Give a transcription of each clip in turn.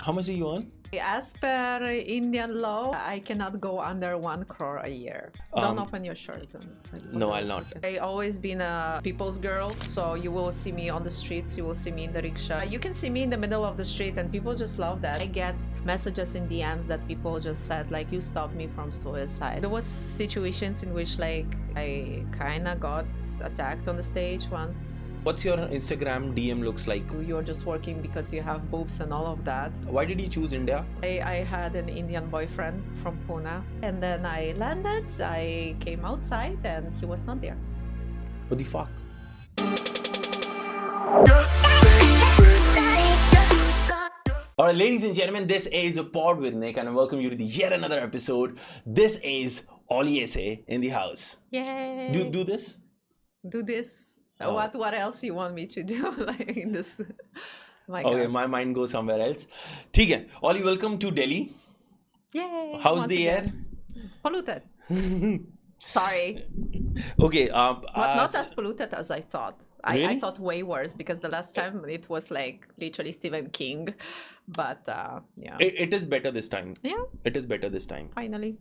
How much do you earn? As per Indian law, I cannot go under 1 crore a year. Don't open your shirt. No, I'll not. I always been a people's girl, so you will see me on the streets, you will see me in the rickshaw. You can see me in the middle of the street and people just love that. I get messages in DMs that people just said like, you stopped me from suicide. There was situations in which like I kind of got attacked on the stage once. What's your Instagram DM looks like? You're just working because you have boobs and all of that. Why did you choose India? I had an Indian boyfriend from Pune, and then I landed, I came outside and he was not there. What the fuck? Alright, ladies and gentlemen, this is a Pod with Nik and I welcome you to the yet another episode. This is Olly Esse in the house. Yay! Do this? Do this. Oh. What else you want me to do like in this? My Okay, God. my mind goes somewhere else. ठीक है. Olly, welcome to Delhi. Yay! How's Once the again. Polluted. Sorry. Okay. Not as polluted as I thought. I Really? thought way worse because the last time it was like literally Stephen King. But yeah. It is better this time. Yeah, It is better this time. finally.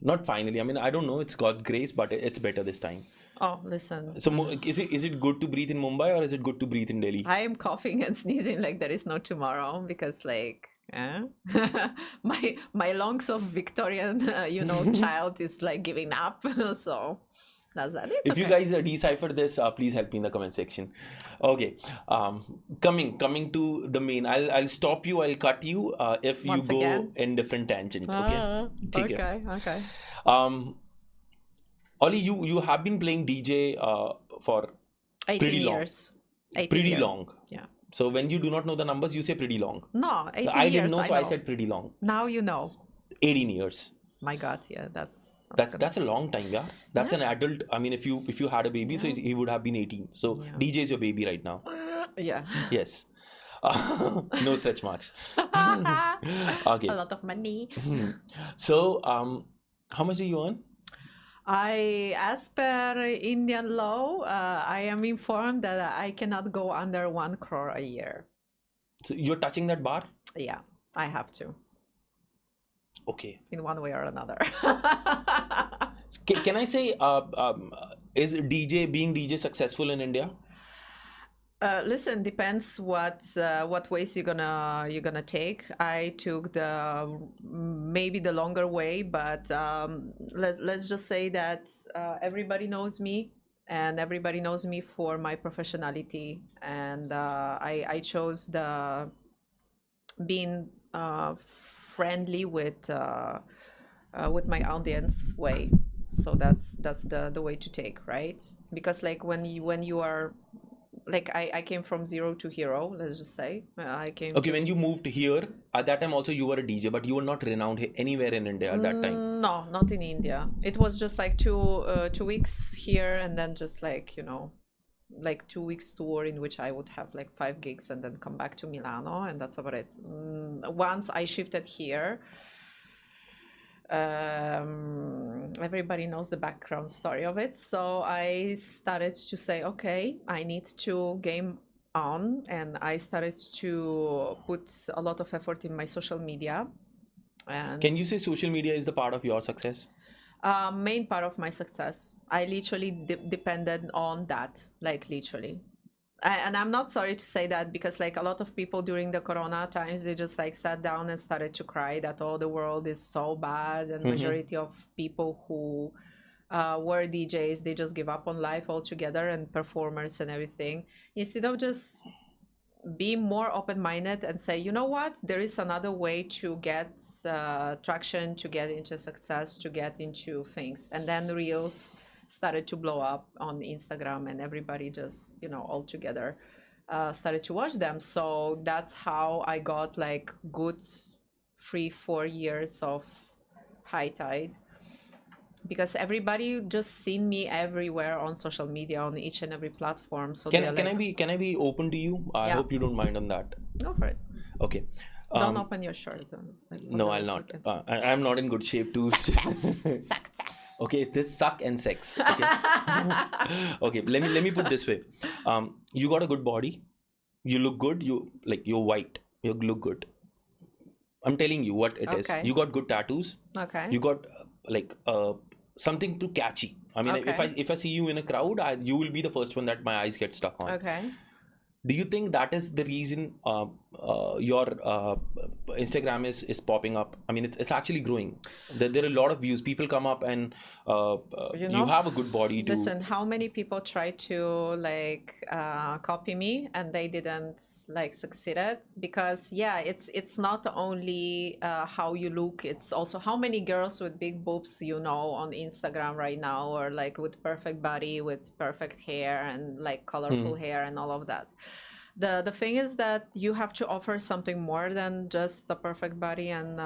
Not finally. I mean, I don't know. It's God's grace, but it's better this time. Oh, listen. So, is it good to breathe in Mumbai or is it good to breathe in Delhi? I am coughing and sneezing like there is no tomorrow because like my lungs of Victorian child is like giving up. So that's that. It's If you guys decipher this, please help me in the comment section. Okay, coming to the main. I'll stop you. I'll cut you if you Once go again? in different tangent. Okay. ठीक है. Okay. Olly, you have been playing DJ for 18 pretty long. years. 18 pretty years. long. Yeah. So when you do not know the numbers, you say pretty long. No, 18 I years. didn't know, so I know. said pretty long. Now you know. 18 years. My God, yeah, that's That's a long time, yeah. That's Yeah. an adult. I mean, if you had a baby, so he would have been 18. So Yeah. DJ is your baby right now. yeah. Yes. No stretch marks. Okay. A lot of money. So, how much do you earn? As per Indian law, I am informed that I cannot go under 1 crore a year. So you're touching that bar? Yeah, I have to Okay. in one way or another. Can I say, is being DJ successful in India? Listen, depends what ways you're gonna take. I took maybe the longer way, but let's just say that everybody knows me, and everybody knows me for my professionality, and I chose the being friendly with my audience way. So that's the way to take, right? Because like when you are like I came from zero to hero, let's just say. I came Okay, when you moved here, at that time also you were a DJ, but you were not renowned anywhere in India at that time. No, not in India. It was just like 2 weeks here, and then just like like 2 weeks tour in which I would have like 5 gigs and then come back to Milano, and that's about it. Once I shifted here, everybody knows the background story of it, so I started to say, okay, I need to game on, and I started to put a lot of effort in my social media. And Can you say social media is the part of your success? main part of my success, I literally depended on that, like literally. And I'm not sorry to say that, because like a lot of people during the corona times, they just like sat down and started to cry that the world is so bad, and majority of people who were DJs, they just give up on life altogether, and performers and everything, instead of just be more open-minded and say, you know what, there is another way to get traction, to get into success, to get into things. And then reels started to blow up on Instagram, and everybody just all together started to watch them. So that's how I got like good 3-4 years of high tide, because everybody just seen me everywhere on social media, on each and every platform. So Can I be open to you? I Yeah. hope you don't mind on that. Go for it. Okay. Don't open your shirt. Like, what No, I'll else you not. can- I'm not in good shape too. Success. Okay, this suck and sex. Okay. Okay, let me put this way. You got a good body. You look good. You're white. You look good. I'm telling you what it is. Okay. You got good tattoos. Okay. You got something too catchy. I mean, Okay. if I see you in a crowd, you will be the first one that my eyes get stuck on. Okay. Do you think that is the reason your Instagram is popping up? I mean, it's actually growing. There are a lot of views. People come up and you have a good body to... Listen, how many people try to like copy me and they didn't like succeeded? Because yeah, it's not only how you look, it's also how many girls with big boobs you know on Instagram right now, or like with perfect body, with perfect hair and like colorful hair and all of that. The thing is that you have to offer something more than just the perfect body and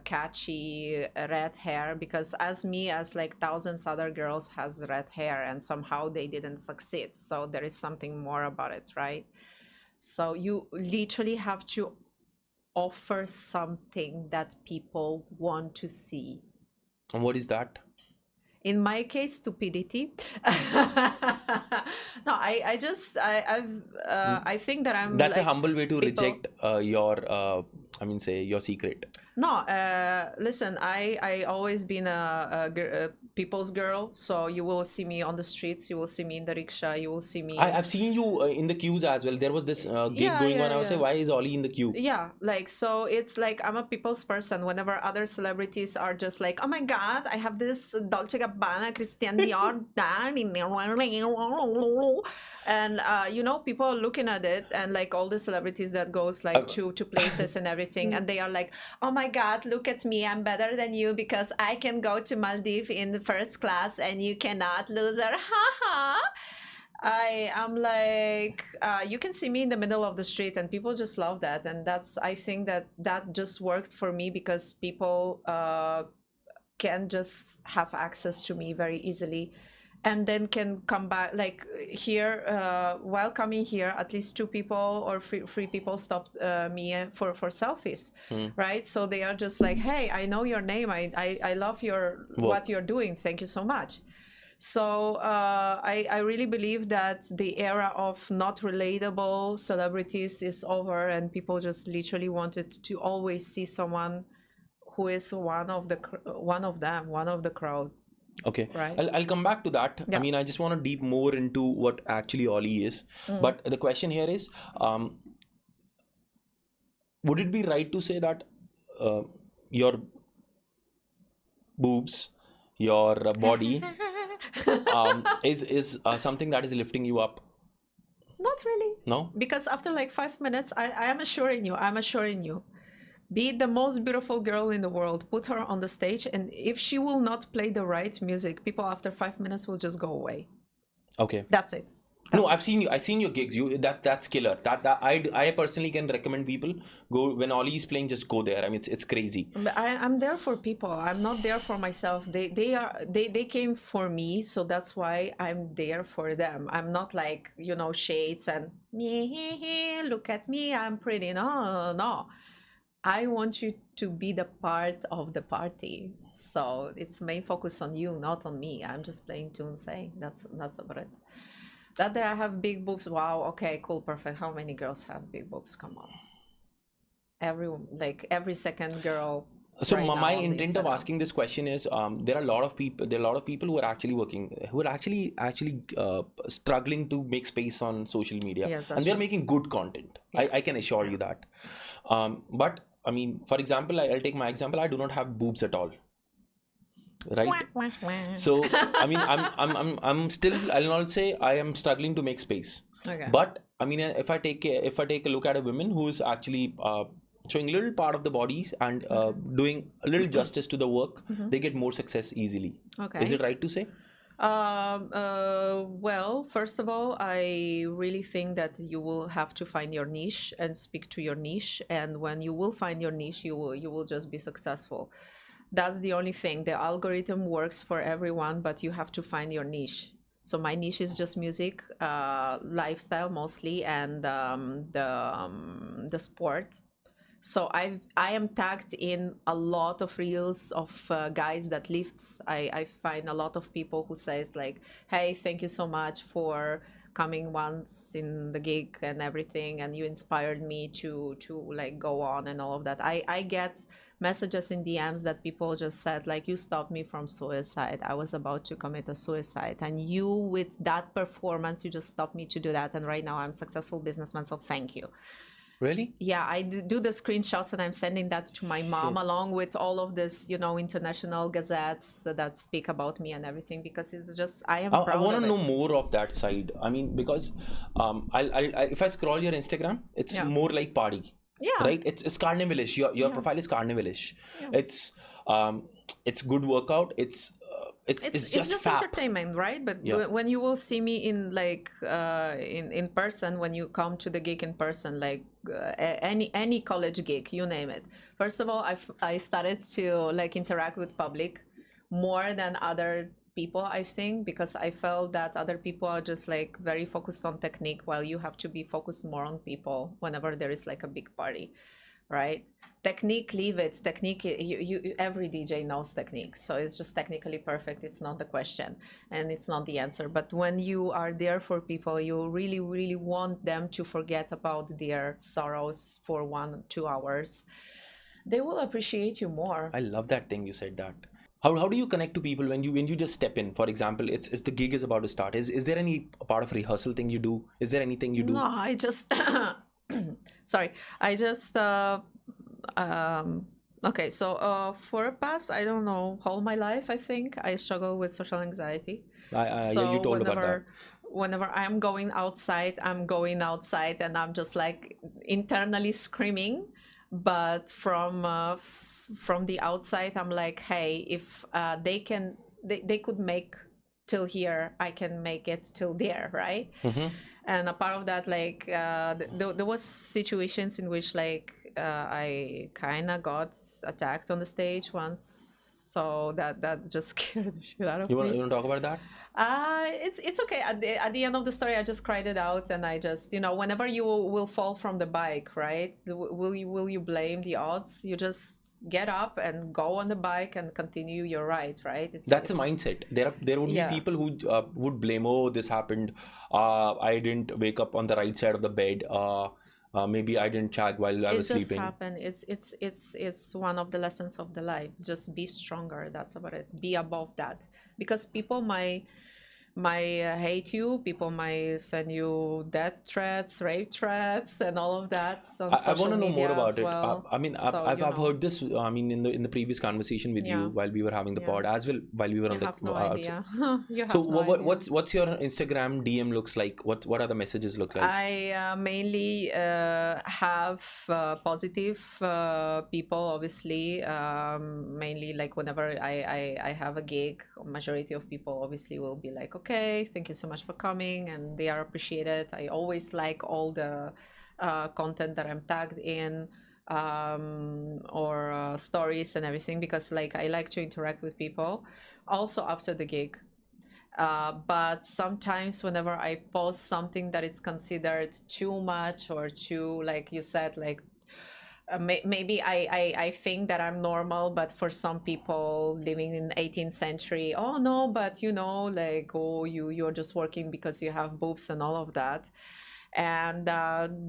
catchy red hair, because as like thousands other girls has red hair and somehow they didn't succeed, so there is something more about it, right? So you literally have to offer something that people want to see. And what is that? In my case, stupidity. No, I think that I'm... That's like, a humble way to people... reject your secret. No, listen, I always been a people's girl, so you will see me on the streets, you will see me in the rickshaw, you will see me... I've seen you in the queues as well. There was this gig going on. I was like, why is Olly in the queue? Yeah, like, so it's like I'm a people's person. Whenever other celebrities are just like, oh my God, I have this Dolce Gabbana, Christian Dior, and you know, people are looking at it, and like all the celebrities that goes like to places and everything, and they are like, oh my God, look at me, I'm better than you because I can go to Maldives in the first class and you cannot, loser, haha. I am like, you can see me in the middle of the street and people just love that, and I think that just worked for me because people can just have access to me very easily, and then can come back. Like here, while coming here, at least 2 people or 3 people stopped me for selfies, right? So they are just like, hey, I know your name, I love what you're doing, thank you so much. So I really believe that the era of not relatable celebrities is over, and people just literally wanted to always see someone who is one of the crowd. Okay, right. I'll come back to that. Yeah. I mean, I just want to deep more into what actually Olly is. But the question here is, would it be right to say that your boobs, your body is something that is lifting you up? Not really. No? Because after like 5 minutes, I am assuring you, be the most beautiful girl in the world, put her on the stage, and if she will not play the right music, people after 5 minutes will just go away. Okay. That's it. No, I've seen your gigs. That's killer. That I personally can recommend people go when Olly is playing. Just go there. I mean, it's crazy. But I'm there for people. I'm not there for myself. They came for me, so that's why I'm there for them. I'm not like, you know, shades and me. Look at me, I'm pretty. No. I want you to be the part of the party. So it's main focus on you, not on me. I'm just playing tunes. Hey, that's about it. That there I have big boobs. Wow. Okay. Cool. Perfect. How many girls have big boobs? Come on. Every second girl. So right my now intent of asking this question is, there are a lot of people who are actually working, who are actually struggling to make space on social media, yes, and they're making good content. Yeah. I can assure you that. But I mean, for example, I'll take my example. I do not have boobs at all. Right. So I mean, I'm still, I'll not say I am struggling to make space. Okay. But I mean, if I take a look at a woman who is actually showing a little part of the bodies and doing a little justice to the work, they get more success easily. Okay. Is it right to say? Well, first of all, I really think that you will have to find your niche and speak to your niche, and when you will find your niche, you will just be successful. That's the only thing. The algorithm works for everyone, but you have to find your niche. So my niche is just music, lifestyle mostly, and the sport. So I am tagged in a lot of reels of guys that lifts. I find a lot of people who says like, hey, thank you so much for coming once in the gig and everything, and you inspired me to like go on and all of that. I get messages in DMs that people just said like, you stopped me from suicide. I was about to commit a suicide, and you, with that performance, you just stopped me to do that, and right now I'm a successful businessman, so thank you. Really? Yeah, I do the screenshots and I'm sending that to my mom along with all of this, you know, international gazettes that speak about me and everything, because it's just, I am proud I want of to it. know more of that side. I mean, because if I scroll your Instagram, it's more like party. Yeah. Right? It's carnivalish. Your profile is carnivalish. Yeah. It's good workout. It's just fap. Entertainment, right? But when you will see me in like in person, when you come to the gig in person, like any college gig, you name it. First of all, I started to like interact with public more than other people, I think, because I felt that other people are just like very focused on technique, while you have to be focused more on people whenever there is like a big party, right? Technique, leave it. Technique, you every DJ knows technique, so it's just technically perfect. It's not the question and it's not the answer. But when you are there for people, you really want them to forget about their sorrows for 1-2 hours. They will appreciate you more. I love that thing you said that. How do you connect to people when you just step in? For example, it's the gig is about to start. Is there any part of rehearsal thing you do? Is there anything you do? No, I just sorry. I just okay, so for a past, I don't know, all my life, I think I struggle with social anxiety. So you told about that. Whenever I'm going outside and I'm just like internally screaming, but from the outside, I'm like, hey, if they could make till here, I can make it till there, right? Mm-hmm. And a part of that, like there was situations in which like I kind of got attacked on the stage once, so that just scared the shit out of me. You want to talk about that? It's okay. At the end of the story, I just cried it out, and I just, you know, whenever you will fall from the bike, right? Will you blame the odds? You just get up and go on the bike and continue your ride, right? That's a mindset. There would be people who would blame, oh, this happened, I didn't wake up on the right side of the bed, maybe I didn't chag while I was sleeping. It just happened. It's one of the lessons of the life. Just be stronger. That's about it. Be above that, because people might hate you, people might send you death threats, rape threats, and all of that on I want to know more about it. Well. I mean, I've heard this. I mean, in the previous conversation with you while we were having the pod, as well while we were on the. No idea. You have so no idea. what's your Instagram DM looks like? What are the messages look like? I mainly have positive people, obviously. Mainly like whenever I have a gig, majority of people obviously will be like, okay, thank you so much for coming, and they are appreciated. I always like all the content that I'm tagged in, or stories and everything, because like I like to interact with people also after the gig. But sometimes whenever I post something that it's considered too much or too, like you said, like maybe I think that I'm normal, but for some people living in 18th century, oh no, but you know, like, oh, you're just working because you have boobs and all of that. And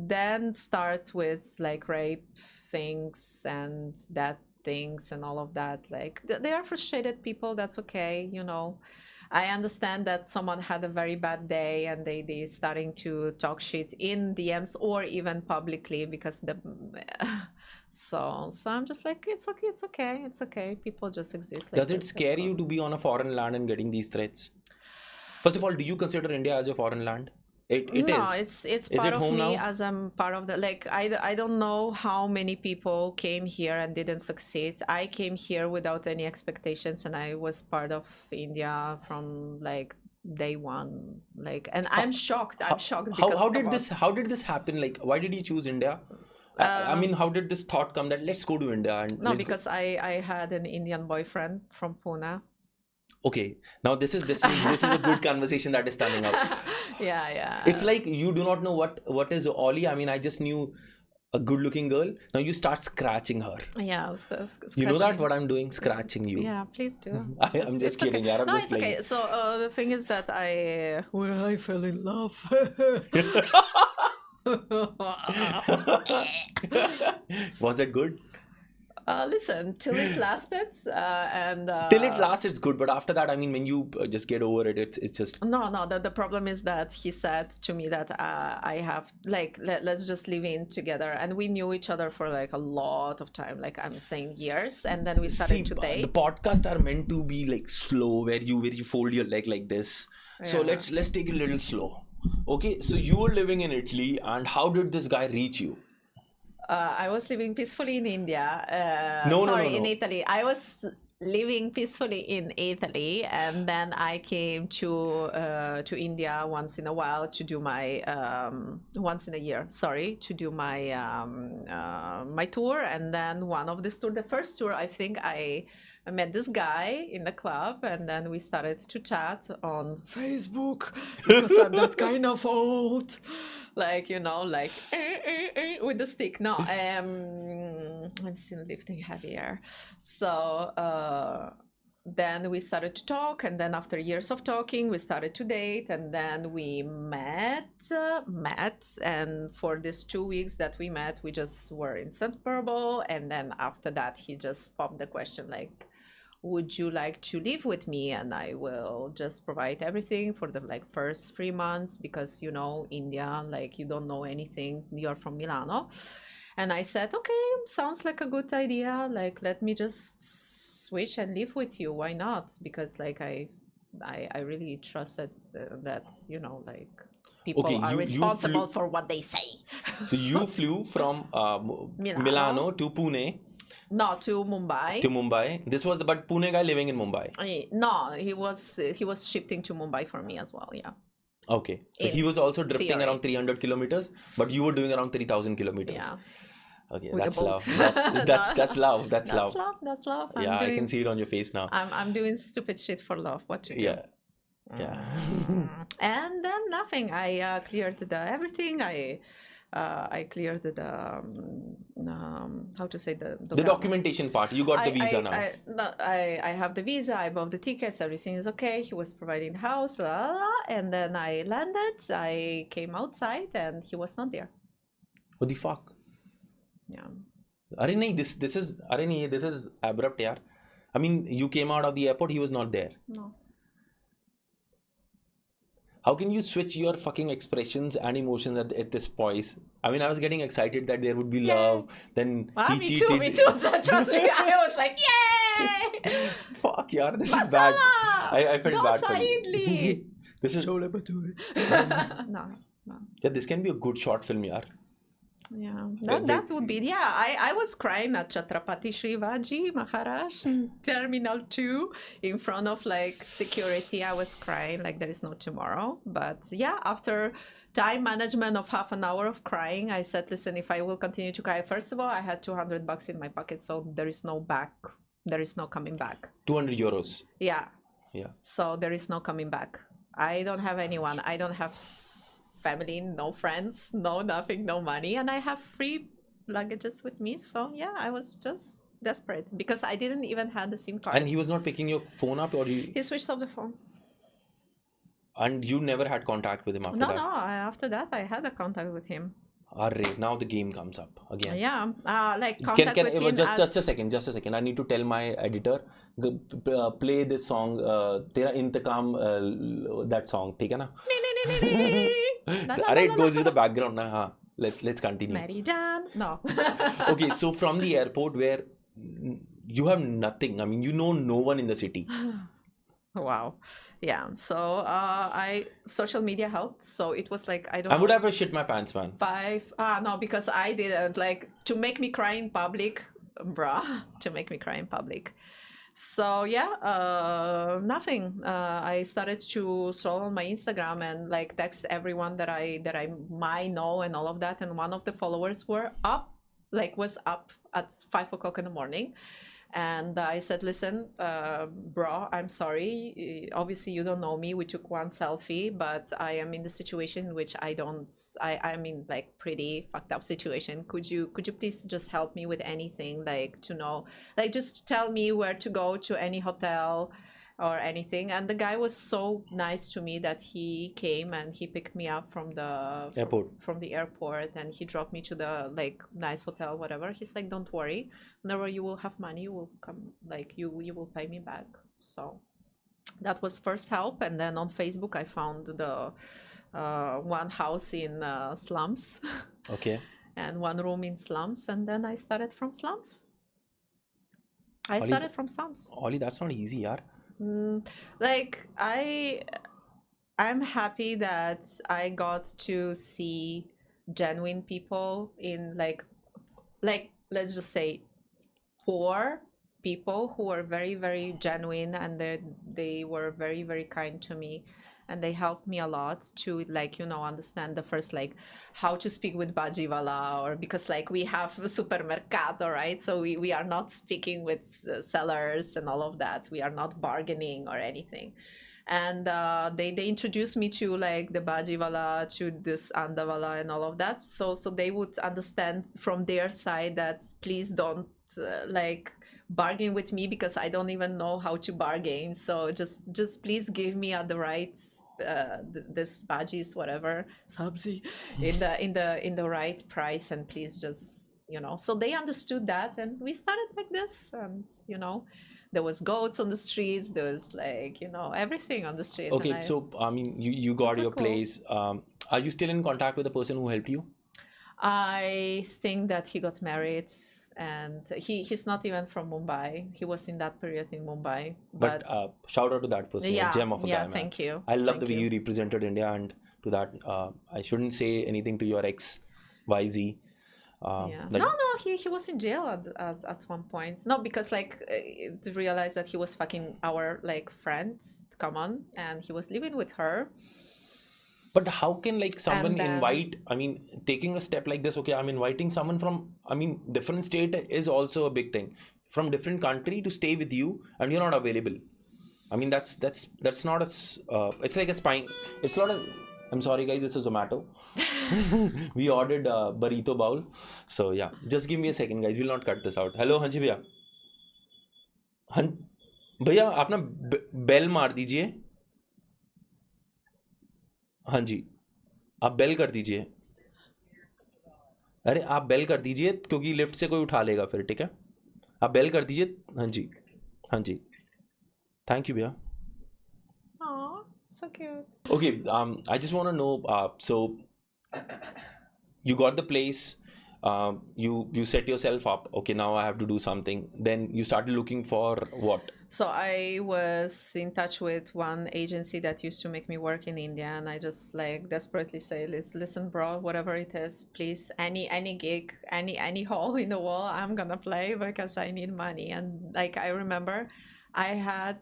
then starts with like rape things and that things and all of that. Like they are frustrated people, that's okay, you know. I understand that someone had a very bad day and they starting to talk shit in DMs or even publicly, because so I'm just like, it's okay. People just exist. Like Does it scare you to be on a foreign land and getting these threats? First of all, do you consider India as your foreign land? It's part of me as I'm part of the, like, I don't know how many people came here and didn't succeed. I came here without any expectations, and I was part of India from like day one. Like, and I'm shocked. Because how did this happen? Like, why did you choose India? I mean, how did this thought come that let's go to India? Because I had an Indian boyfriend from Pune. Okay, now this is a good conversation that is turning up. Yeah. It's like you do not know what is Olly. I mean, I just knew a good-looking girl. Now you start scratching her. Yeah, You know that what I'm doing? Scratching you. Yeah, please do. I'm just kidding. Okay. I'm No, just it's playing. okay. So the thing is that I fell in love. Was that good? Listen, till it lasted, and Till it lasts, it's good. But after that, I mean, when you just get over it, it's just. No. The problem is that he said to me that I have like let's just live in together, and we knew each other for like a lot of time, like I'm saying years, and then we started to date. The podcasts are meant to be like slow, where you fold your leg like this. So Yeah. let's take it a little slow. Okay, so you were living in Italy, and how did this guy reach you? I was living peacefully in India. No. In Italy. I was living peacefully in Italy, and then I came to India once in a while to do my once in a year. Sorry, to do my my tour, and then one of this tour, the first tour, I think I met this guy in the club, and then we started to chat on Facebook because I'm that kind of old, like like with the stick. No, I'm still lifting heavier. So then we started to talk, and then after years of talking, we started to date, and then we met, and for these 2 weeks that we met, we just were inseparable. And then after that, he just popped the question like, would you like to live with me, and I will just provide everything for the like first 3 months, because India, like you don't know anything, you're from Milano. And I said, okay, sounds like a good idea, like let me just switch and live with you, why not? Because like I really trusted that like people are responsible for what they say. So you flew from Milano to Pune. No, to Mumbai. To Mumbai. This was but Pune guy living in Mumbai. No, he was shifting to Mumbai for me as well. Yeah. Okay, so he was also drifting around 300 kilometers, but you were doing around 3,000 kilometers. Yeah. Okay, With that's a love. boat. That's love. That's love. That's love. Yeah, I can see it on your face now. I'm doing stupid shit for love. What to do? Yeah. And then nothing. I cleared everything. I cleared how to say the documentation part. You got the visa now. I have the visa. I bought the tickets. Everything is okay. He was providing the house, and then I landed. I came outside, and he was not there. What the fuck? Yeah. Arey nahi, this is abrupt, yaar. I mean, you came out of the airport. He was not there. No. How can you switch your fucking expressions and emotions at this point? I mean, I was getting excited that there would be love. Then he cheated. Me too. Trust me. I was like, yay! Fuck, yaar, this is bad. I felt bad for you. This is... No. Yeah, this can be a good short film, yaar. Yeah, that would be, I was crying at Chhatrapati Shivaji, Maharaj, Terminal 2, in front of like security. I was crying like there is no tomorrow. But yeah, after time management of half an hour of crying, I said, listen, if I will continue to cry, first of all, I had $200 in my pocket, so there is no coming back. 200 euros. Yeah. Yeah. So there is no coming back. I don't have anyone. I don't have family, no friends, no nothing, no money, and I have free luggages with me. So yeah, I was just desperate because I didn't even have the SIM card. And he was not picking your phone up, or he switched off the phone. And you never had contact with him after that? No, after that I had a contact with him. Array, now the game comes up again. Yeah, like contact with him. Just a second. I need to tell my editor, play this song, Tera Intakam, that song, ठीक है ना? It goes with the background na. Let's continue. Mary Jan. No. Okay, so from the airport where you have nothing, I mean, you know no one in the city. Wow. Yeah. So social media helped. So it was like I would have shit my pants, man. No, because I didn't, like, to make me cry in public, to make me cry in public. So yeah, nothing. I started to scroll on my Instagram and like text everyone that I might know and all of that. And one of the followers was up at 5 o'clock in the morning. And I said, listen, bro, I'm sorry. Obviously, you don't know me. We took one selfie, but I am in the situation in which I'm in like pretty fucked up situation. Could you please just help me with anything, like to know, like just tell me where to go to any hotel or anything. And the guy was so nice to me that he came and he picked me up from the airport, and he dropped me to the like nice hotel, whatever. He's like, don't worry, whenever you will have money, you will come, like you will pay me back. So that was first help. And then on Facebook I found the one house in Slums. Okay. And one room in Slums, and then I started from Slums. Olly, that's not easy, yaar. Like I'm happy that I got to see genuine people in like let's just say poor people who were very, very genuine, and they were very, very kind to me, and they helped me a lot to like, you know, understand the first like how to speak with Bajiwala, or because like we have a supermercado, right? So we are not speaking with sellers and all of that. We are not bargaining or anything. And they introduced me to like the Bajiwala, to this Andawala and all of that. So they would understand from their side that please don't like bargain with me, because I don't even know how to bargain. So just please give me at the right this bhajis, whatever, sabzi, in the right price, and please just, you know. So they understood that, and we started like this. And you know, there was goats on the streets, there was like, you know, everything on the streets. Okay, so I mean, you got your place. Are you still in contact with the person who helped you? I think that he got married, and he's not even from Mumbai. He was in that period in Mumbai. But shout out to that person, yeah, a gem of a guy, man. Thank you. I love the way you represented India, and to that, I shouldn't say anything to your ex, YZ. Like, no, he was in jail at one point. No, because like to realize that he was fucking our like friend, come on, and he was living with her. But how can like someone invite, I mean, taking a step like this, okay, I'm inviting someone from, I mean, different state is also a big thing, from different country to stay with you, and you're not available. I mean, that's not a, it's like a spine. It's not a, I'm sorry guys, this is Zomato. We ordered a burrito bowl. So yeah, just give me a second guys, we'll not cut this out. Hello, Hanji bhaiya. भैया आप ना bell मार दीजिए. हाँ जी, आप bell कर दीजिए. अरे आप बेल कर दीजिए, क्योंकि लिफ्ट से कोई उठा लेगा फिर, ठीक है? आप बेल कर दीजिए. हाँ जी, हाँ जी. थैंक यू भैया. So cute. Okay, I just want to know, so you got the place, you set yourself up, okay, now I have to do something. Then you started looking for what? So I was in touch with one agency that used to make me work in India, and I just like desperately say, listen bro, whatever it is, please, any gig, any hole in the wall, I'm gonna play, because I need money. And like I remember I had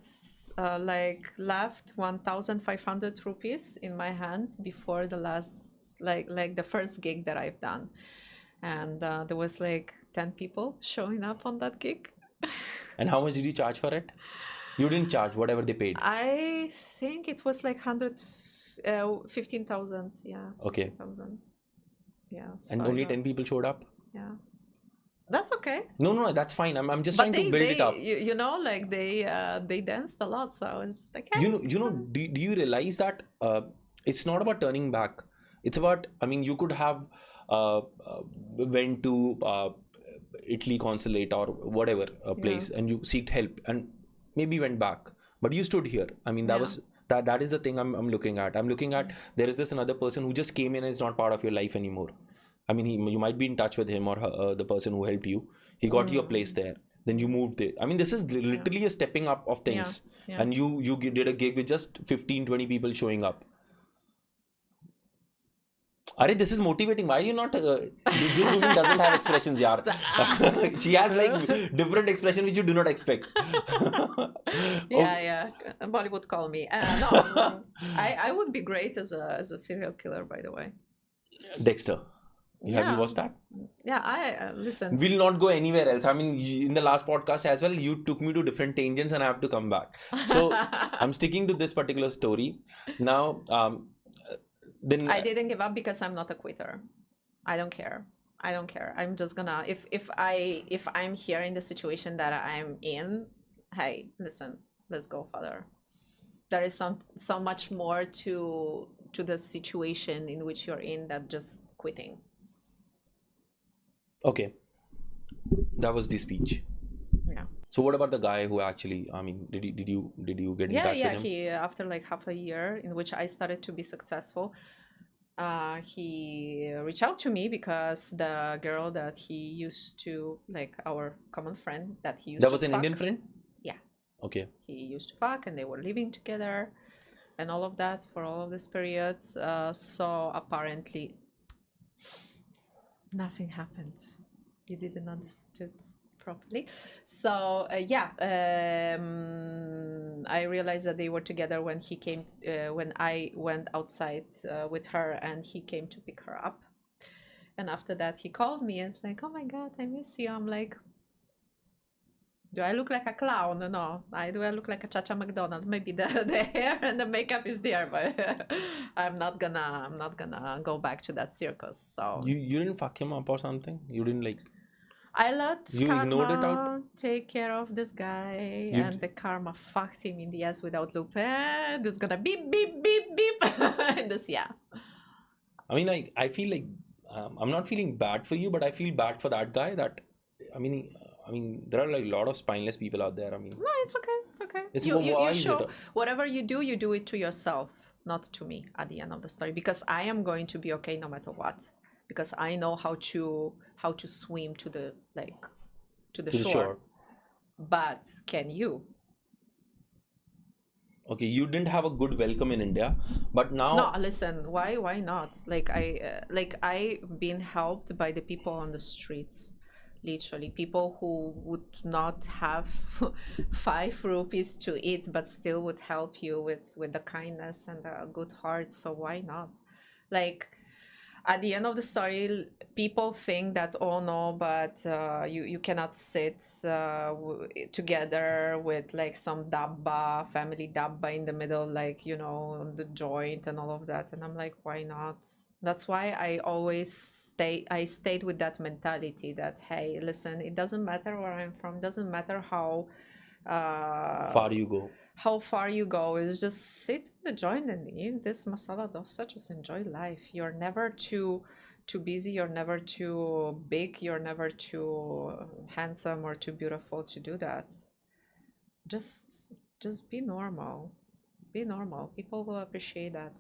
like left 1,500 rupees in my hand before the last like the first gig that I've done, and there was like 10 people showing up on that gig. And how much did you charge for it? You didn't charge, whatever they paid. I think it was like 15,000. Yeah. Okay. 15,000. Yeah. And only 10 people showed up? Yeah. That's okay. No, that's fine. I'm just trying to build it up. You know, like they danced a lot, so I was just like, hey, you know, do you realize that it's not about turning back. It's about, I mean, you could have went to Italy consulate or whatever place, and you seeked help and maybe went back, but you stood here. I mean, that was that is the thing I'm looking at. I'm looking at, there is this another person who just came in and is not part of your life anymore. I mean, you might be in touch with him or her, the person who helped you. He got you a place there. Then you moved there. I mean, this is literally a stepping up of things. Yeah. And you did a gig with just 15-20 people showing up. Arey, this is motivating. Why are you not... this woman doesn't have expressions, yaar. She has like different expression which you do not expect. Yeah. Bollywood call me. No, I would be great as a serial killer, by the way. Dexter. Have you watched that? Yeah, I listen. We'll not go anywhere else. I mean, in the last podcast as well, you took me to different tangents and I have to come back. So I'm sticking to this particular story. Now, then I didn't give up because I'm not a quitter. I don't care. I'm just gonna, if I'm here in the situation that I'm in, hey, listen, let's go further. There is so much more to the situation in which you're in than just quitting. okay, that was the speech. Yeah. So what about the guy who actually, I mean, did you get in touch with him? He, after like half a year in which I started to be successful, he reached out to me because the girl that he used to, like our common friend that he used That to was an fuck, Indian friend? yeah, Okay. he used to fuck and they were living together and all of that for all of this period. So apparently nothing happened. You didn't understood properly. So I realized that they were together when he came, when I went outside with her and he came to pick her up. And after that he called me and it's like, oh my God, I miss you. I'm like, do I look like a clown? No. Do I look like a Chacha McDonald? Maybe the hair and the makeup is there, but I'm not gonna go back to that circus. So You didn't fuck him up or something? You didn't like... I let You ignored it out? karma take care of this guy, and the karma fucked him in the ass without loop. And it's gonna beep, beep, beep, beep. And this, yeah. I mean, I feel like I'm not feeling bad for you, but I feel bad for that guy. That I mean, there are like a lot of spineless people out there. I mean, No, it's okay. It's okay. It's You why is show it- whatever you do it to yourself, not to me at the end of the story. Because I am going to be okay no matter what. Because I know how to swim to the to the shore. But can you? Okay, you didn't have a good welcome in India, but now No, listen. Why not? Like I've been helped by the people on the streets. Literally, people who would not have 5 rupees to eat, but still would help you with the kindness and the good heart. So why not? Like, at the end of the story, people think that, oh no, but you cannot sit together with like some dabba, family dabba in the middle, like, you know, on the joint and all of that. And I'm like, why not? That's why I stayed with that mentality that, hey, listen, it doesn't matter where I'm from, doesn't matter how far you go. how far you go, is just sit in the joint and eat this masala dosa, just enjoy life. You're never too busy, you're never too big, you're never too handsome or too beautiful to do that. Just be normal. Be normal. People will appreciate that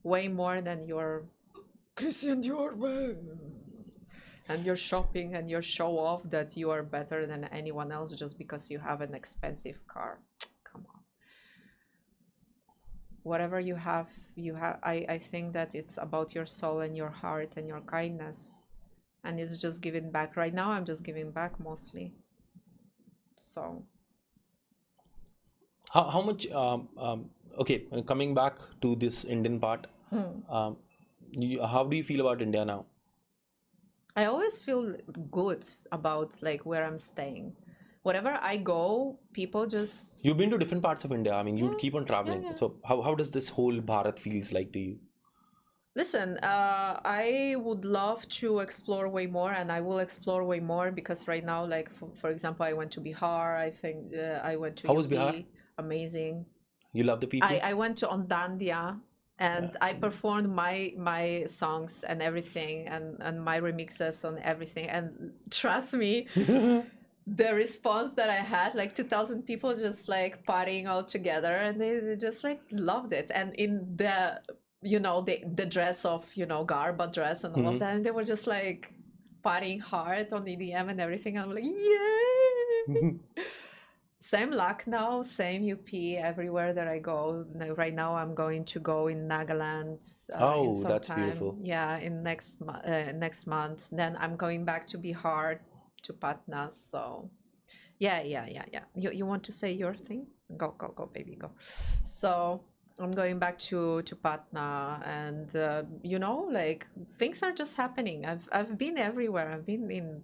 way more than your Christian Dior and your shopping and your show off that you are better than anyone else just because you have an expensive car. Come on. Whatever you have, I think that it's about your soul and your heart and your kindness, and it's just giving back. Right now I'm just giving back mostly. So How much? Okay, coming back to this Indian part, how do you feel about India now? I always feel good about like where I'm staying. Wherever I go, people just... You've been to different parts of India. I mean, you keep on traveling. yeah. So how does this whole Bharat feels like to you? Listen, I would love to explore way more, and I will explore way more because right now, like for example, I went to Bihar. I think I went to How was UP. Bihar? Amazing. You love the people? I went to Ondandia and I performed my songs and everything and my remixes on everything. And trust me, the response that I had, like 2,000 people just like partying all together, and they just like loved it. And in the, you know, the dress of, you know, Garba dress and all of that, and they were just like partying hard on EDM and everything. I'm like, yay! Same Lucknow, same UP, everywhere that I go. Right now I'm going to go in Nagaland. Oh, in some that's time. beautiful. Yeah, in next month. Then I'm going back to Bihar, to Patna. So yeah. You want to say your thing? Go, baby, go. So I'm going back to Patna, and like things are just happening. I've been everywhere. I've been in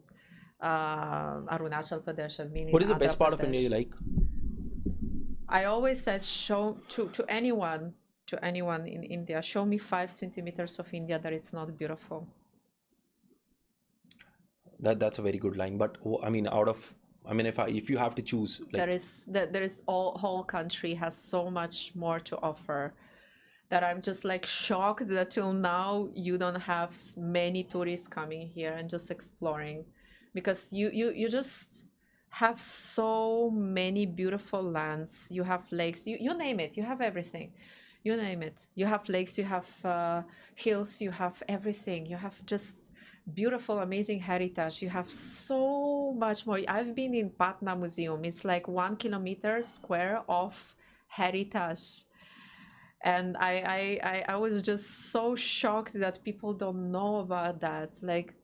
Arunachal Pradesh. I've been in What is the Andhra best part of Pradesh. India you like? I always said, show to anyone in India, show me 5 centimeters of India that it's not beautiful. That's a very good line. But I mean, if you have to choose, like, There is whole country has so much more to offer, that I'm just like shocked that till now you don't have many tourists coming here and just exploring, because you just have so many beautiful lands. You have lakes, you name it, you have everything. You name it, you have lakes, you have hills, you have everything. You have just beautiful, amazing heritage. You have so much more. I've been in Patna Museum. It's like 1 kilometer square of heritage, and I was just so shocked that people don't know about that. Like,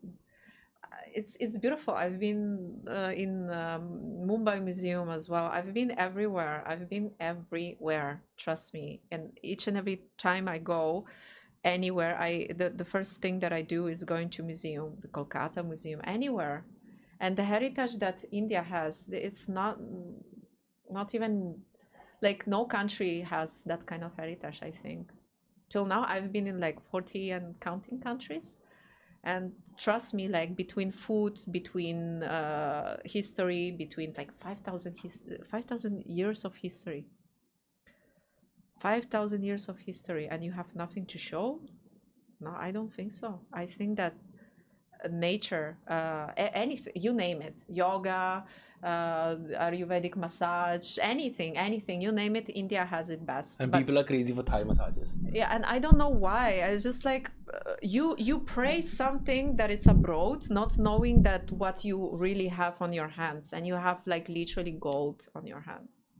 it's beautiful. I've been in Mumbai Museum as well. I've been everywhere. Trust me. And each and every time I go anywhere, the first thing that I do is going to museum, the Kolkata Museum, anywhere. And the heritage that India has, it's not even like, no country has that kind of heritage, I think. Till now, I've been in like 40 and counting countries. And trust me, like, between food, between history, between like 5,000 years of history. 5,000 years of history, and you have nothing to show? No, I don't think so. I think that nature, anything, you name it, yoga, Ayurvedic massage, anything, you name it, India has it best. and But people are crazy for Thai massages. yeah, and I don't know why. It's just like, you praise something that it's abroad, not knowing that what you really have on your hands, and you have like literally gold on your hands.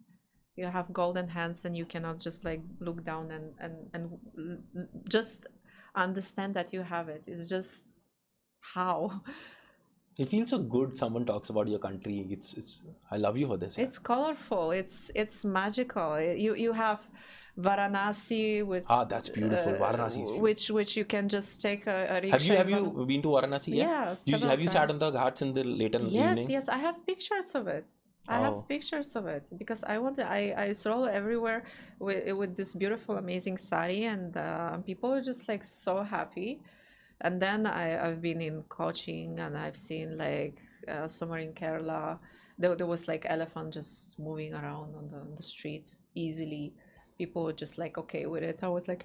You have golden hands, and you cannot just like look down and just understand that you have it. It's just, how? It feels so good. Someone talks about your country. It's. I love you for this. It's colorful. It's magical. You have Varanasi with That's beautiful. Varanasi is beautiful. which you can just take a rickshaw. Have you been to Varanasi? Yeah, several Have you sat times. on the ghats in the later Yes, evening? yes, I have pictures of it. I Oh. have pictures of it because I stroll everywhere with this beautiful, amazing sari, and people are just like so happy. And then I've been in Cochin, and I've seen like somewhere in Kerala, there was like elephant just moving around on the street easily. People were just like okay with it. I was like,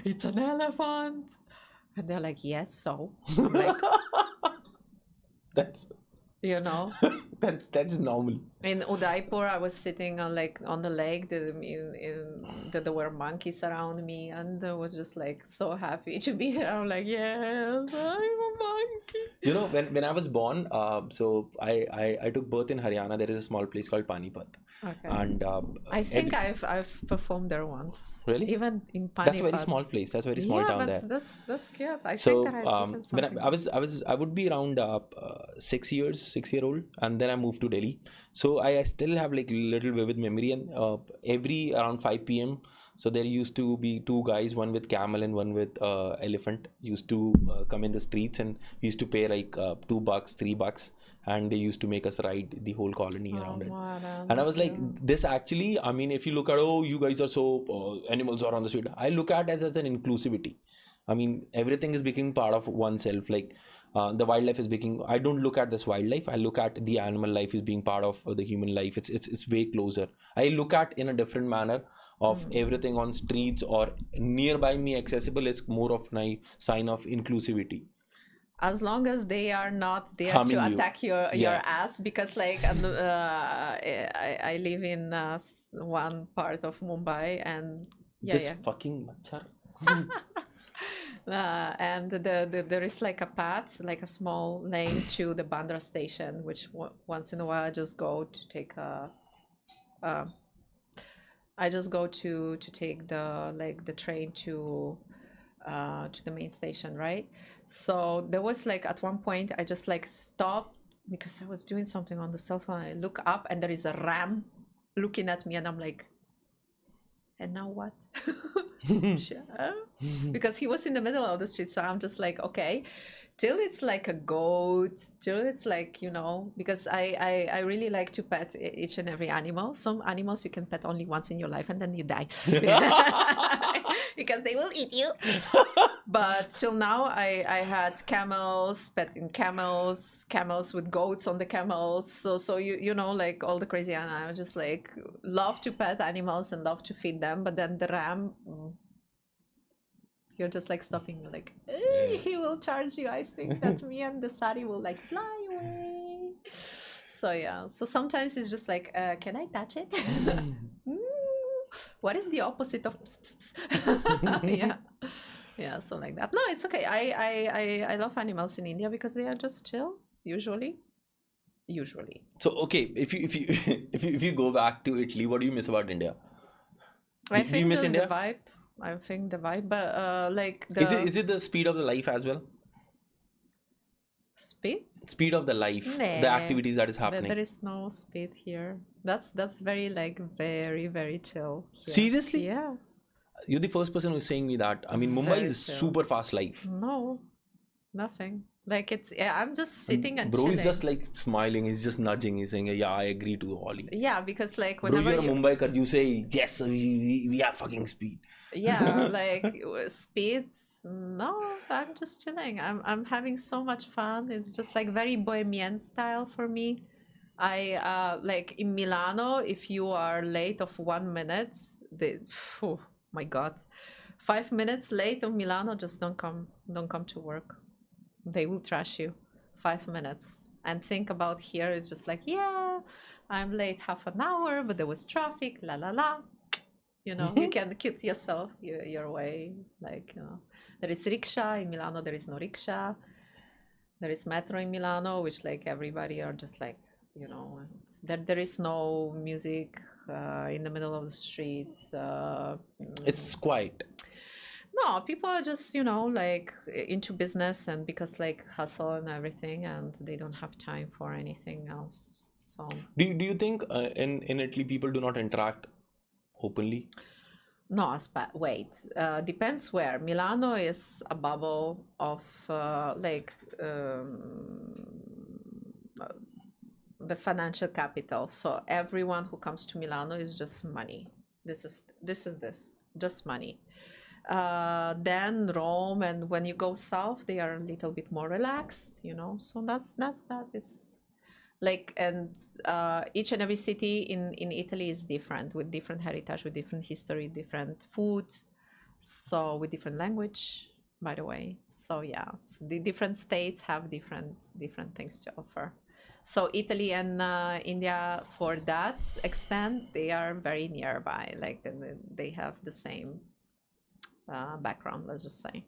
it's an elephant, and they're like, yes, so I'm like, That's that's normal. in Udaipur, I was sitting on the lake. There were monkeys around me, and I was just like so happy to be there. I'm like, yes, I'm a monkey. You know, when I was born, so I took birth in Haryana. There is a small place called Panipat, Okay. and I think I've performed there once. Really? Even in Panipat. That's a very small place. That's a very small town there. That's cute. I So think that I've eaten when something. I would be around 6 year old, and then I moved to Delhi. So I still have like little vivid memory, and every around 5 p.m. So there used to be two guys, one with camel and one with elephant, used to come in the streets, and we used to pay like $2, $3, and they used to make us ride the whole colony around it. Wow, And I was like, cute. this actually, I mean, if you look at, oh, you guys are so, animals are on the street. I look at as an inclusivity. I mean, everything is becoming part of oneself. Like the wildlife is becoming, I don't look at this wildlife. I look at the animal life is being part of the human life. It's way closer. I look at in a different manner of everything on streets or nearby me accessible is more of my sign of inclusivity. As long as they are not there Harming to you. attack your Yeah. ass, because like I live in one part of Mumbai, and This fucking machar. and there is like a path, like a small lane to the Bandra station, which once in a while I just go to take a. I just go to take the train to the main station, right? So there was like at one point I just like stopped because I was doing something on the cell phone. I look up and there is a ram looking at me, and I'm like, and now what? Sure. Because he was in the middle of the street, so I'm just like, okay, till it's like a goat, till it's like, you know, because I really like to pet each and every animal. Some animals you can pet only once in your life and then you die because they will eat you. But till now I had camels, petting camels with goats on the camels. So you know, like all the crazy animals. I just like love to pet animals and love to feed them. But then the ram, you're just like stopping, you're like, he will charge you. I think that me and the sari will like fly away. So yeah, so sometimes it's just like, can I touch it? What is the opposite of yeah, so like that. No, it's okay. I love animals in India because they are just chill usually. So okay, if you go back to Italy, what do you miss about India? I Do you think miss just India? the vibe. I think the vibe, but like Is it the speed of the life as well? speed. Speed of the life, the Nah, activities that is happening. there is no speed here. That's very like very chill here. Seriously? Yeah. You're the first person who's saying me that. I mean, Mumbai Very is chill. super fast life. No, nothing. Like it's, yeah, I'm just sitting and Bro chilling. is just like smiling. He's just nudging. He's saying, "Yeah, I agree to Olly." Yeah, because like Bro, whenever you're a Mumbaikar. You say, "Yes, we have fucking speed." yeah, like speed. No, I'm just chilling. I'm having so much fun. It's just like very bohemian style for me. I like in Milano, if you are late of 1 minute, oh my God, 5 minutes late of Milano, just don't come to work. They will trash you. 5 minutes. And think about here, it's just like, yeah, I'm late half an hour, but there was traffic, la la la. You know, you can kid yourself your way. Like, you know, there is rickshaw in Milano, there is no rickshaw. There is metro in Milano, which like everybody are just like, you know, there is no music in the middle of the street. It's quiet. No, people are just, you know, like into business and because like hustle and everything, and they don't have time for anything else. So Do you think in Italy people do not interact openly? no, wait. Depends where. Milano is a bubble of the financial capital. So everyone who comes to Milano is just money. This is just money. Then Rome, and when you go south, they are a little bit more relaxed, you know. So that's that. It's like, and each and every city in Italy is different, with different heritage, with different history, different food, so with different language, by the way. So yeah, so the different states have different things to offer. So Italy and India, for that extent, they are very nearby. Like they have the same background, let's just say.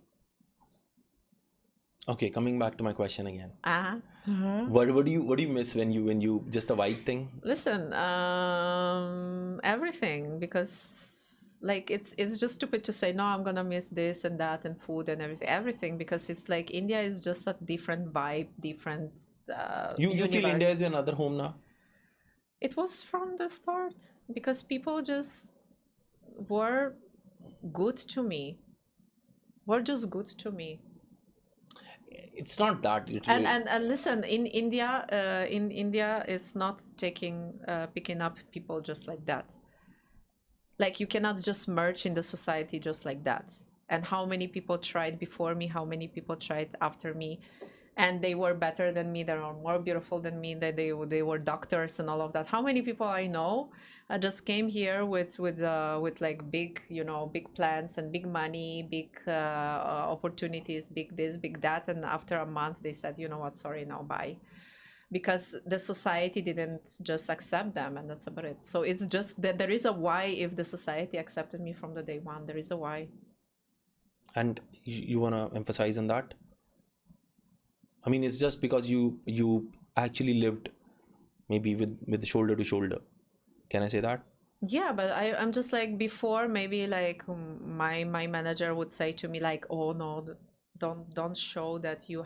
Okay, coming back to my question again. Uh-huh. What do you miss when you just a vibe thing? Listen, everything, because like it's just stupid to say no, I'm gonna miss this and that and food and everything, because it's like India is just a different vibe, different You feel India universe. is another home now? It was from the start, because people just were good to me. Were just good to me. It's not that. And listen, in India is not picking up people just like that. Like you cannot just merge in the society just like that. And how many people tried before me? How many people tried after me? And they were better than me. They were more beautiful than me. That they were doctors and all of that. How many people I know just came here with like big, you know, big plans and big money, big opportunities, big this, big that, and after a month they said, you know what, sorry, now bye, because the society didn't just accept them, and that's about it. So it's just that there is a why. If the society accepted me from the day one, there is a why. And you want to emphasize on that? I mean, it's just because you actually lived maybe with shoulder to shoulder. Can I say that? Yeah, but I'm just like, before, maybe like my manager would say to me like, oh no, don't show that you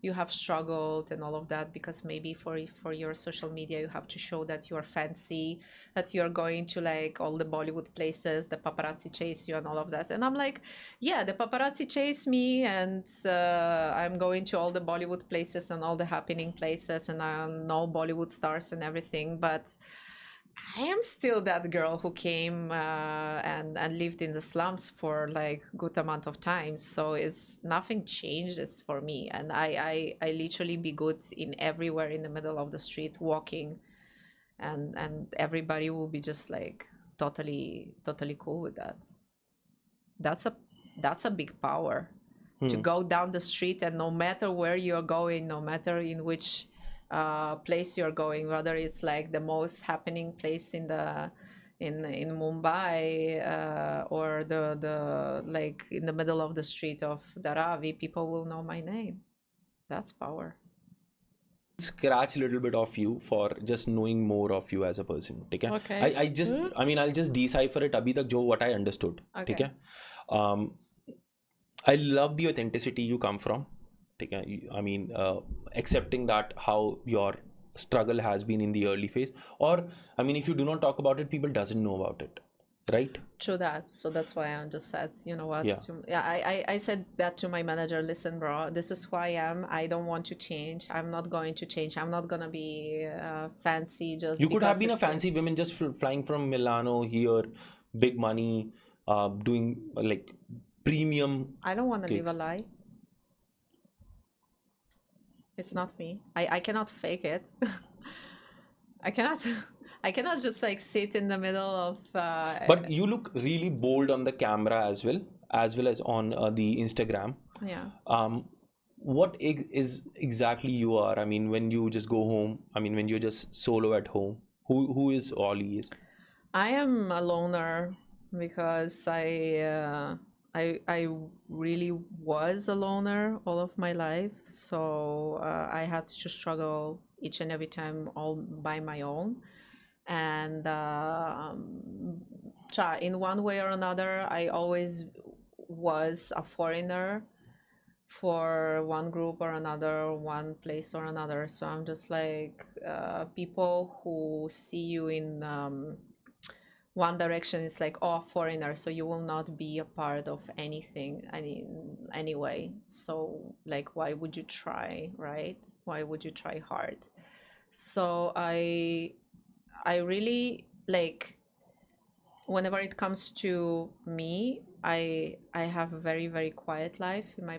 you have struggled and all of that, because maybe for your social media you have to show that you are fancy, that you're going to like all the Bollywood places, the paparazzi chase you and all of that. And I'm like, yeah, the paparazzi chase me, and I'm going to all the Bollywood places and all the happening places, and I know Bollywood stars and everything, but I am still that girl who came and lived in the slums for like good amount of time. So it's nothing changes for me, and I literally be good in everywhere in the middle of the street walking, and everybody will be just like totally cool with that. That's a big power, to go down the street, and no matter where you're going, no matter in which place you're going, whether it's like the most happening place in Mumbai, or the like in the middle of the street of Dharavi, people will know my name. That's power. Scratch a little bit of you for just knowing more of you as a person. Okay. Okay. I'll just decipher it abhi tak jo what I understood. Okay. Okay. I love the authenticity you come from. Okay. Accepting that how your struggle has been in the early phase, or if you do not talk about it, people doesn't know about it, right? True that. So that's why I just said, you know what? Yeah. I said that to my manager. Listen, bro, this is who I am. I don't want to change. I'm not going to change. I'm not gonna be fancy. Just you could have been a fancy woman just flying from Milano here, big money, doing like premium. I don't want to live a lie. It's not me. I cannot fake it. I cannot just like sit in the middle of But you look really bold on the camera as well as on the Instagram. Yeah. What is exactly you are? When you just go home, when you're just solo at home, who is Olly Esse? I am a loner because I really was a loner all of my life. So I had to struggle each and every time all by my own. And in one way or another, I always was a foreigner for one group or another, one place or another. So I'm just like people who see you in one direction, it's like, oh, foreigner, so you will not be a part of anything anyway. So like, why would you try, right? Why would you try hard? So I really like, whenever it comes to me, I have a very, very quiet life in my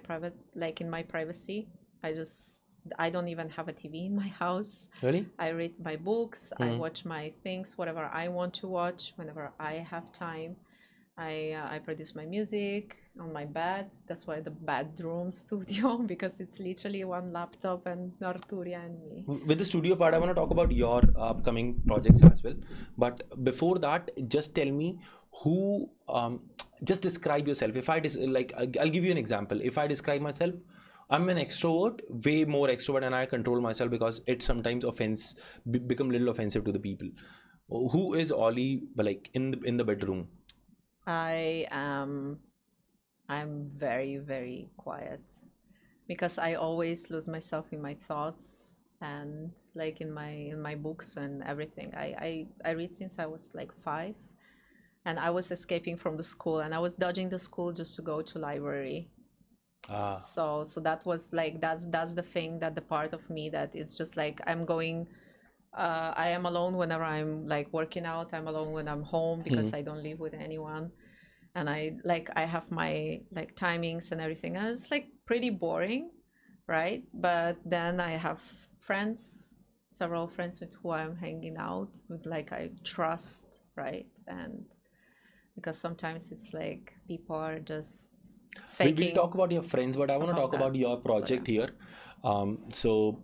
privacy. I don't even have a TV in my house. Really? I read my books, I watch my things, whatever I want to watch, whenever I have time. I produce my music on my bed. That's why the bedroom studio, because it's literally one laptop and Arturia and me. With the studio part, I want to talk about your upcoming projects as well. But before that, just tell me who, just describe yourself. If I'll give you an example. If I describe myself, I'm an extrovert, way more extrovert, and I control myself because it sometimes become a little offensive to the people. Who is Olly like in the bedroom? I'm very, very quiet because I always lose myself in my thoughts and like in my books and everything. I read since I was like 5, and I was escaping from the school, and I was dodging the school just to go to library. So that was like, that's the thing, that the part of me that it's just like I'm going, I am alone whenever I'm like working out. I'm alone when I'm home because I don't live with anyone, and I have my like timings and everything, and it's like pretty boring, right? But then I have friends, several friends with who I'm hanging out with, like I trust, right? And because sometimes it's like people are just faking. We'll talk about your friends, but I want to talk about your project here. So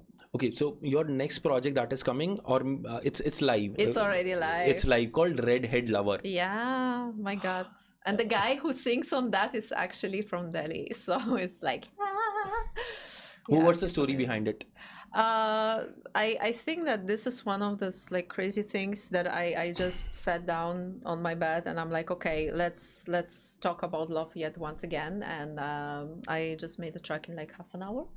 your next project that is coming, or it's live. It's already live. It's live, called Redhead Lover. Yeah, my God. And the guy who sings on that is actually from Delhi. So it's like, What's the story behind it? I think that this is one of those like crazy things that I just sat down on my bed and I'm like, okay, let's talk about love yet once again. And I just made the track in like half an hour.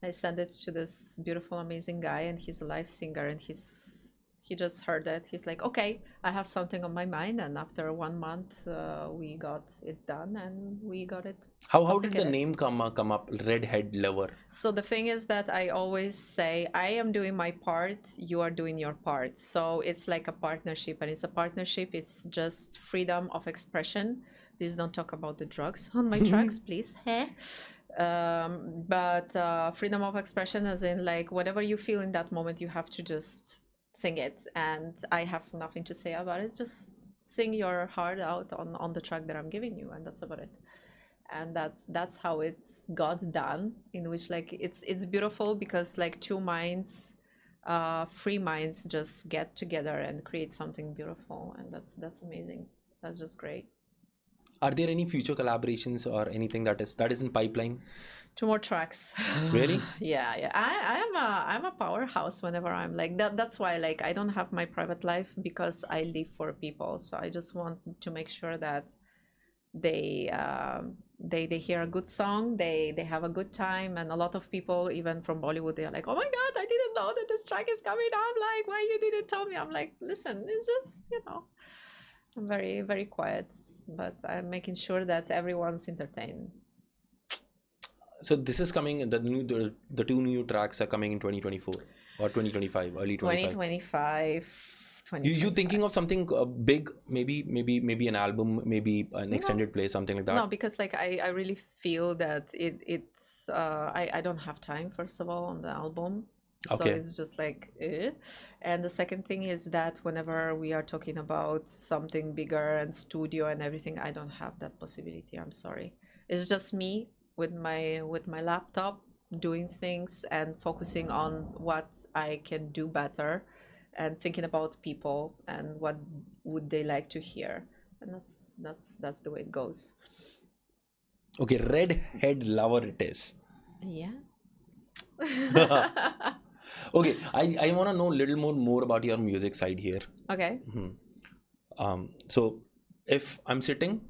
I sent it to this beautiful, amazing guy, and he's a live singer, and he just heard it. He's like, okay, I have something on my mind, and after 1 month, we got it done, and we got it. How did the publicated. name come up? Redhead Lover. So the thing is that I always say, I am doing my part, you are doing your part. So it's like a partnership, and it's a partnership. It's just freedom of expression. Please don't talk about the drugs on my tracks, please. But freedom of expression, as in like whatever you feel in that moment, you have to just sing it. And I have nothing to say about it. Just sing your heart out on the track that I'm giving you, and that's about it. And that's how it got done, in which like it's beautiful because like two minds, free minds just get together and create something beautiful, and that's amazing. That's just great. Are there any future collaborations or anything that is in pipeline? 2 more tracks. Really? Yeah. I'm a powerhouse whenever I'm like that. That's why like I don't have my private life, because I live for people. So I just want to make sure that they hear a good song, they have a good time. And a lot of people, even from Bollywood, they're like, oh my god, I didn't know that this track is coming out. Like, why you didn't tell me? I'm like, listen, it's just, I'm very, very quiet, but I'm making sure that everyone's entertained. So this is coming, the 2 new tracks are coming in 2024 or 2025, early 2025. You thinking of something big, maybe an album, maybe an extended play, something like that? No, because like I really feel that it's I don't have time, first of all, on the album. So Okay. it's just like And the second thing is that whenever we are talking about something bigger and studio and everything, I don't have that possibility. I'm sorry. It's just me with my laptop doing things and focusing on what I can do better, and thinking about people and what would they like to hear. And that's the way it goes. Okay, Redhead Lover it is. Yeah. Okay, I want to know a little more about your music side here. Okay. So if I'm sitting,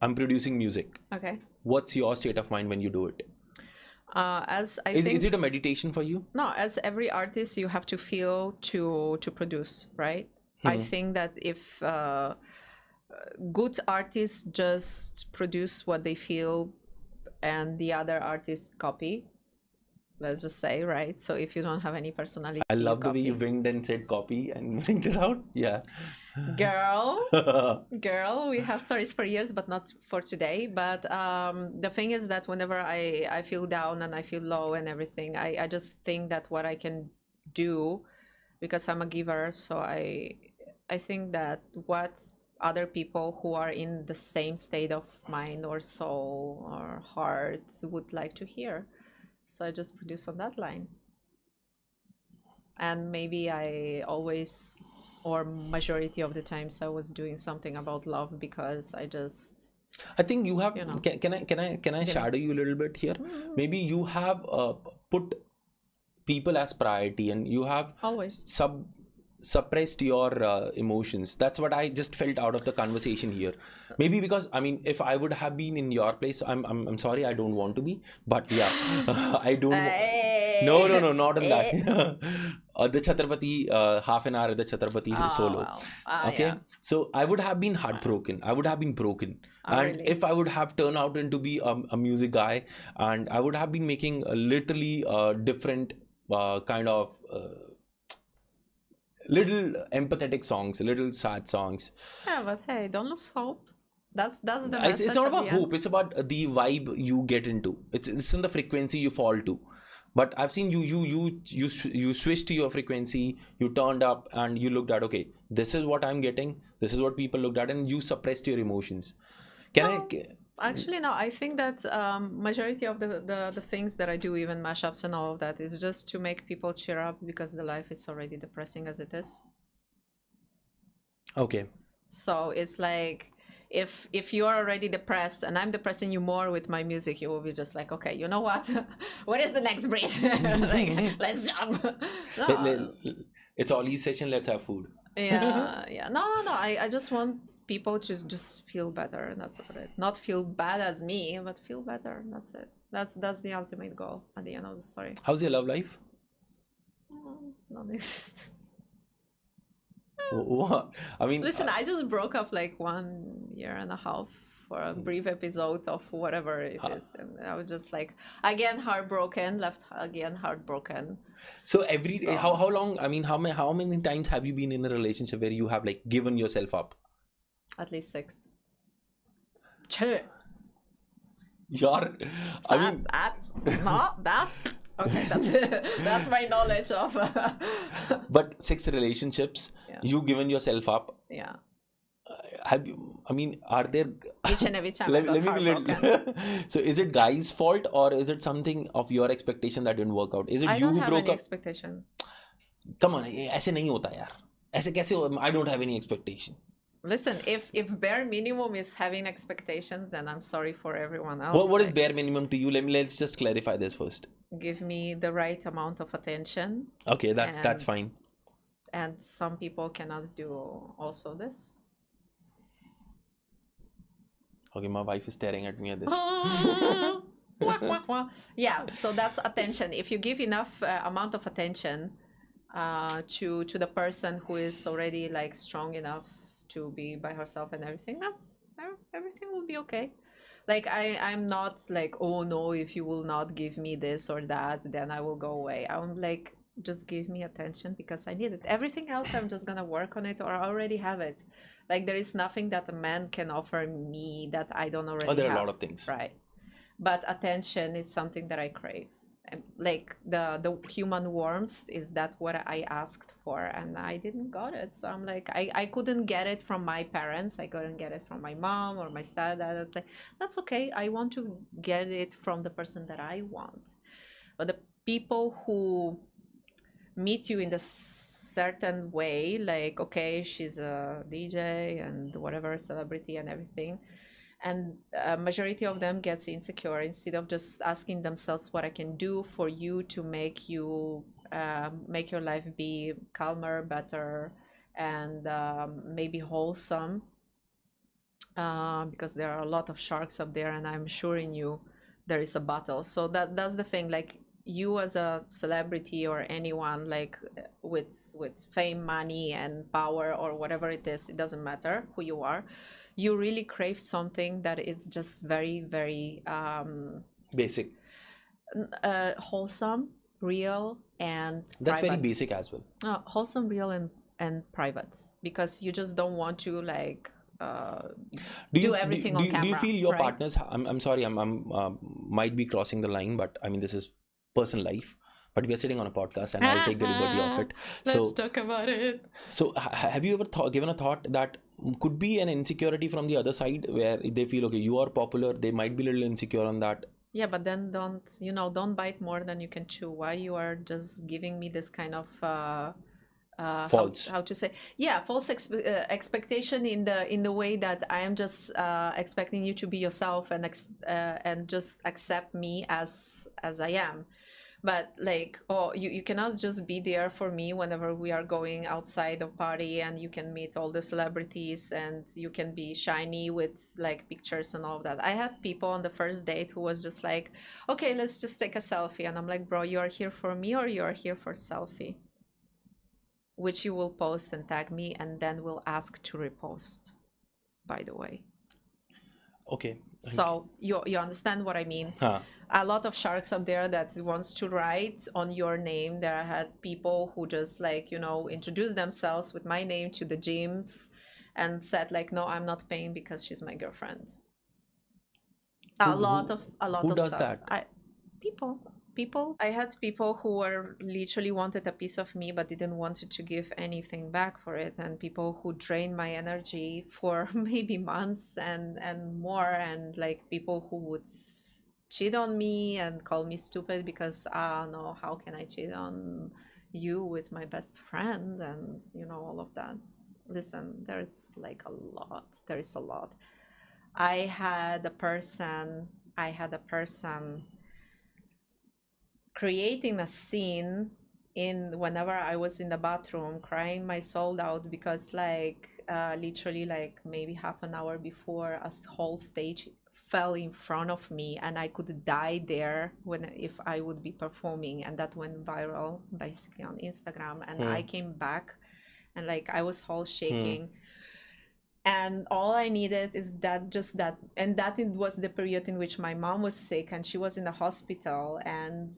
I'm producing music. Okay. What's your state of mind when you do it? As I Is think it a meditation for you? No, as every artist, you have to feel to produce, right? I think that if good artists just produce what they feel and the other artists copy, let's just say, right? So if you don't have any personality, I love the way copy. you winged and said copy and winged it out. Yeah. Girl, we have stories for years, but not for today. But the thing is that whenever I feel down and I feel low and everything, I just think that what I can do, because I'm a giver, so I think that what other people who are in the same state of mind or soul or heart would like to hear. So I just produce on that line. And maybe I always, or majority of the times, I was doing something about love, because I think you have. Can I shadow you a little bit here? Maybe you have put people as priority, and you have always suppressed your emotions. That's what I just felt out of the conversation here. Maybe because if I would have been in your place, I'm sorry, I don't want to be, but yeah, I don't. No, not on that. The Chhatrapati, half an hour of the Chhatrapati solo. Wow. Okay, Yeah. so I would have been heartbroken. I would have been broken. And really? if I would have turned out into be a music guy, and I would have been making literally different kind of little empathetic songs, little sad songs. Yeah, but hey, don't lose hope. That's the message. It's not at about the end. hope. It's about the vibe you get into. It's in the frequency you fall to. But I've seen you switched to your frequency. You turned up and you looked at, okay, this is what I'm getting. This is what people looked at, and you suppressed your emotions. Actually, no. I think that majority of the things that I do, even mashups and all of that, is just to make people cheer up, because the life is already depressing as it is. Okay. So it's like, if you are already depressed and I'm depressing you more with my music, you will be just like, okay, you know what? What is the next bridge? Like, let's jump. No. It's Olly session. Let's have food. Yeah. No. I just want people to just feel better, and that's about it. Not feel bad as me, but feel better. That's it. That's the ultimate goal at the end of the story. How's your love life? Non-existent. What? I mean, Listen, I just broke up like 1 year and a half for a brief episode of whatever it is, and I was just like again heartbroken, left again heartbroken. so every day, how long? I mean, how many times have you been in a relationship where you have like given yourself up? At least 6. You're, I mean, that's okay. That's my knowledge of. but 6 relationships, Yeah. you've given yourself up. Yeah. Have you? I mean, are there? Each and every time I Let, got let me be heartbroken. little. So, is it guys' fault or is it something of your expectation that didn't work out? Is it I you don't who have broke any up? expectation. Come on, ऐसे नहीं होता यार. ऐसे कैसे हो? I don't have any expectation. Listen, if bare minimum is having expectations, then I'm sorry for everyone else. What is Like, bare minimum to you? Let's just clarify this first. give me the right amount of attention, Okay, that's And- fine. and some people cannot do also this. Okay, my wife is staring at me at this. Wah, wah, wah. Yeah, so that's attention. If you give enough amount of attention to the person who is already like strong enough to be by herself and everything, everything will be okay. Like I'm not like, oh no, if you will not give me this or that, then I will go away. I'm like, just give me attention because I need it. Everything else, I'm just gonna work on it, or I already have it. Like there is nothing that a man can offer me that I don't already Oh, there are a have. lot of things. Right. But attention is something that I crave. And like the human warmth, is that what I asked for, and I didn't got it. So I'm like, I couldn't get it from my parents. I couldn't get it from my mom or my stepdad. That's okay. I want to get it from the person that I want. But the people who meet you in the certain way, like, okay, she's a DJ and whatever, celebrity and everything, and a majority of them gets insecure instead of just asking themselves what I can do for you to make you make your life be calmer, better, and maybe wholesome, because there are a lot of sharks up there, and I'm assuring you there is a battle. So that's the thing. Like, you as a celebrity or anyone like with fame, money and power or whatever it is, it doesn't matter who you are, you really crave something that is just very, very Basic. wholesome, real, and That's private. very basic as well. Wholesome, real, and private, because you just don't want to like do everything on camera. Do you feel your right? partners? I'm sorry, I'm might be crossing the line, but I mean this is personal life. But we are sitting on a podcast, and I'll take the liberty of it. Let's talk about it. So have you ever given a thought that could be an insecurity from the other side, where they feel, okay, you are popular, they might be a little insecure on that? Yeah, but then don't bite more than you can chew. Why you are just giving me this kind of False. how to say, yeah, false expectation in the way that I am just expecting you to be yourself and just accept me as I am. But like, oh, you cannot just be there for me whenever we are going outside of party, and you can meet all the celebrities and you can be shiny with like pictures and all of that. I had people on the first date who was just like, okay, let's just take a selfie. And I'm like, bro, you are here for me or you are here for selfie? Which you will post and tag me, and then we'll ask to repost, by the way. Okay. So you understand what I mean? Huh. A lot of sharks up there that wants to write on your name. There I had people who just like, introduced themselves with my name to the gyms and said like, no, I'm not paying because she's my girlfriend. A lot of who does stuff. that? People. I had people who were literally wanted a piece of me but didn't want to give anything back for it, and people who drained my energy for maybe months and more, and like people who would cheat on me and call me stupid because no, how can I cheat on you with my best friend, and all of that. Listen, there's like a lot. There is a lot. I had a person creating a scene whenever I was in the bathroom crying my soul out because like literally like maybe half an hour before a whole stage fell in front of me and I could die there if I would be performing, and that went viral basically on Instagram, and I came back and like I was all shaking. And all I needed is that, and that it was the period in which my mom was sick and she was in the hospital, and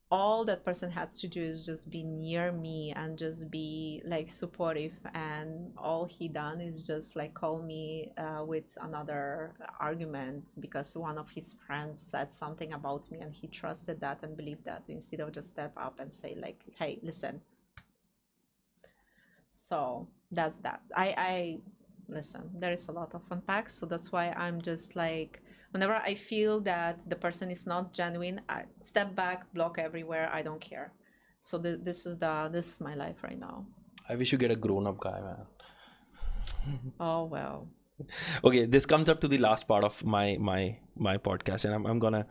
all that person had to do is just be near me and just be like supportive, and all he done is just like call me with another argument because one of his friends said something about me, and he trusted that and believed that instead of just step up and say like, hey, listen. So that's that. I listen, there is a lot of unpack, so that's why I'm just like, whenever I feel that the person is not genuine, I step back, block everywhere, I don't care. So this is my life right now. I wish you get a grown-up guy, man. Oh well. Okay, this comes up to the last part of my podcast, and I'm gonna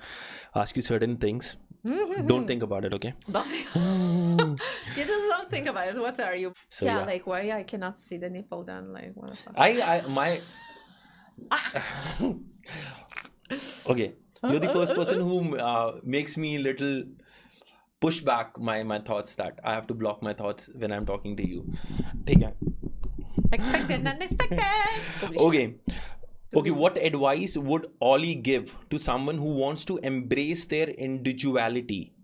ask you certain things. Don't think about it, okay? You just don't think about it. What are you? So, yeah, like why I cannot see the nipple then? Like what the fuck? Okay, you're the first person who makes me little push back my thoughts, that I have to block my thoughts when I'm talking to you. Take it. Expected, unexpected. Okay, what advice would Olly give to someone who wants to embrace their individuality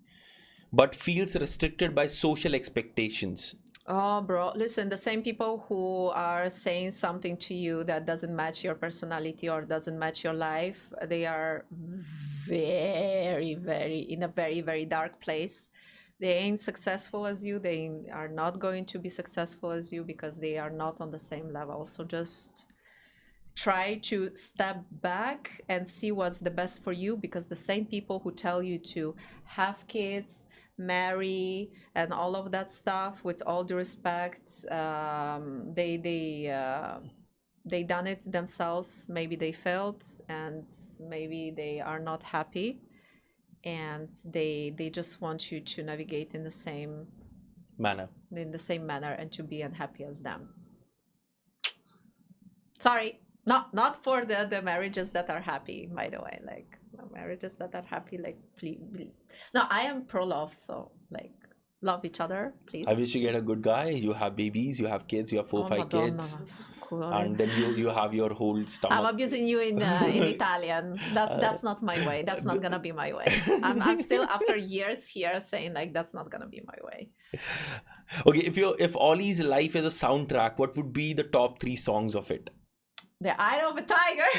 but feels restricted by social expectations? Oh, bro, listen, the same people who are saying something to you that doesn't match your personality or doesn't match your life, they are very, very, in a very, very dark place. They ain't successful as you. They are not going to be successful as you because they are not on the same level. So just try to step back and see what's the best for you, because the same people who tell you to have kids, marry, and all of that stuff, with all due respect, they done it themselves. Maybe they failed and maybe they are not happy, and they just want you to navigate in the same manner and to be unhappy as them. Sorry, not for the marriages that are happy, by the way. Like marriages that are happy, like please. No, I am pro love, so like love each other, please. I wish you get a good guy. You have babies, you have kids, you have 4-5 kids, and then you have your whole stomach. I'm abusing you in Italian. That's not my way. That's not gonna be my way. I'm still, after years here, saying like that's not gonna be my way. Okay, if Olly's life is a soundtrack, what would be the top 3 songs of it? The Eye of a Tiger.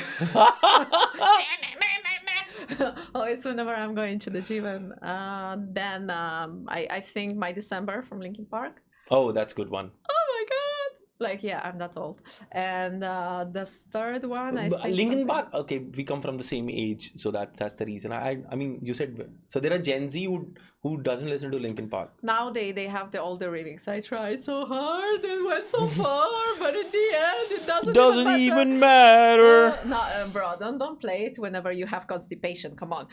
Always whenever I'm going to the gym, and then I think My December from Linkin Park. Oh, that's a good one. Oh my god! Like, yeah, I'm that old. And the third one, I think Linkin Park. Okay, we come from the same age, so that's the reason. I mean, you said so. There are Gen Z who doesn't listen to Linkin Park. Now they have the older lyrics. I tried so hard and went so far, but in the end, it doesn't even matter. No, bro, don't play it whenever you have constipation. Come on.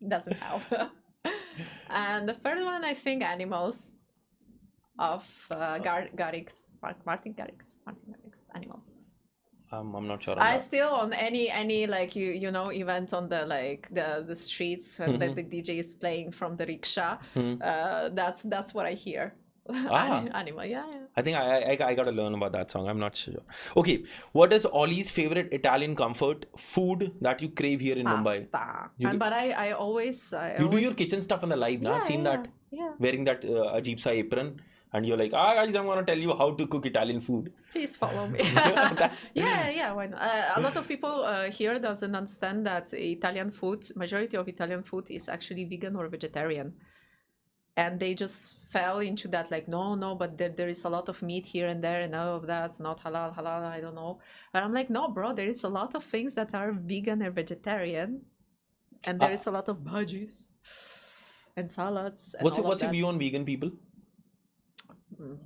Doesn't help. And the third one, I think Animals of Martin Garrix, Animals. I'm not sure. I still, on any like you know event on the like the streets when the DJ is playing from the rickshaw, that's what I hear. Animal, yeah. I think I gotta learn about that song. I'm not sure. Okay, what is Olly's favorite Italian comfort food that you crave here in Mumbai? But I always do your kitchen stuff on the live now. I've seen that. Yeah. Wearing that Ajib sa apron. And you're like, guys, I'm going to tell you how to cook Italian food. Please follow me. Yeah, why not? A lot of people here doesn't understand that majority of Italian food is actually vegan or vegetarian. And they just fell into that, like, no, but there is a lot of meat here and there, and all of that's not halal, I don't know. But I'm like, no, bro, there is a lot of things that are vegan and vegetarian. And there is a lot of bhajis and salads. And what's your view on vegan people?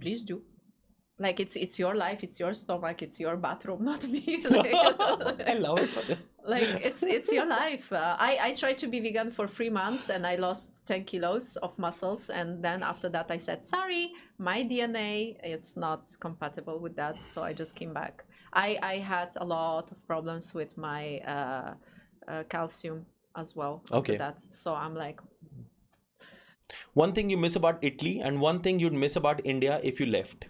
Please do. Like, it's your life, it's your stomach, it's your bathroom, not me. Like, I love it for this. Like it's your life. I tried to be vegan for 3 months and I lost 10 kilos of muscles, and then after that I said, sorry, my DNA, it's not compatible with that, so I just came back. I had a lot of problems with my calcium as well after Okay. that, so I'm like, One thing you miss about Italy and one thing you'd miss about India if you left.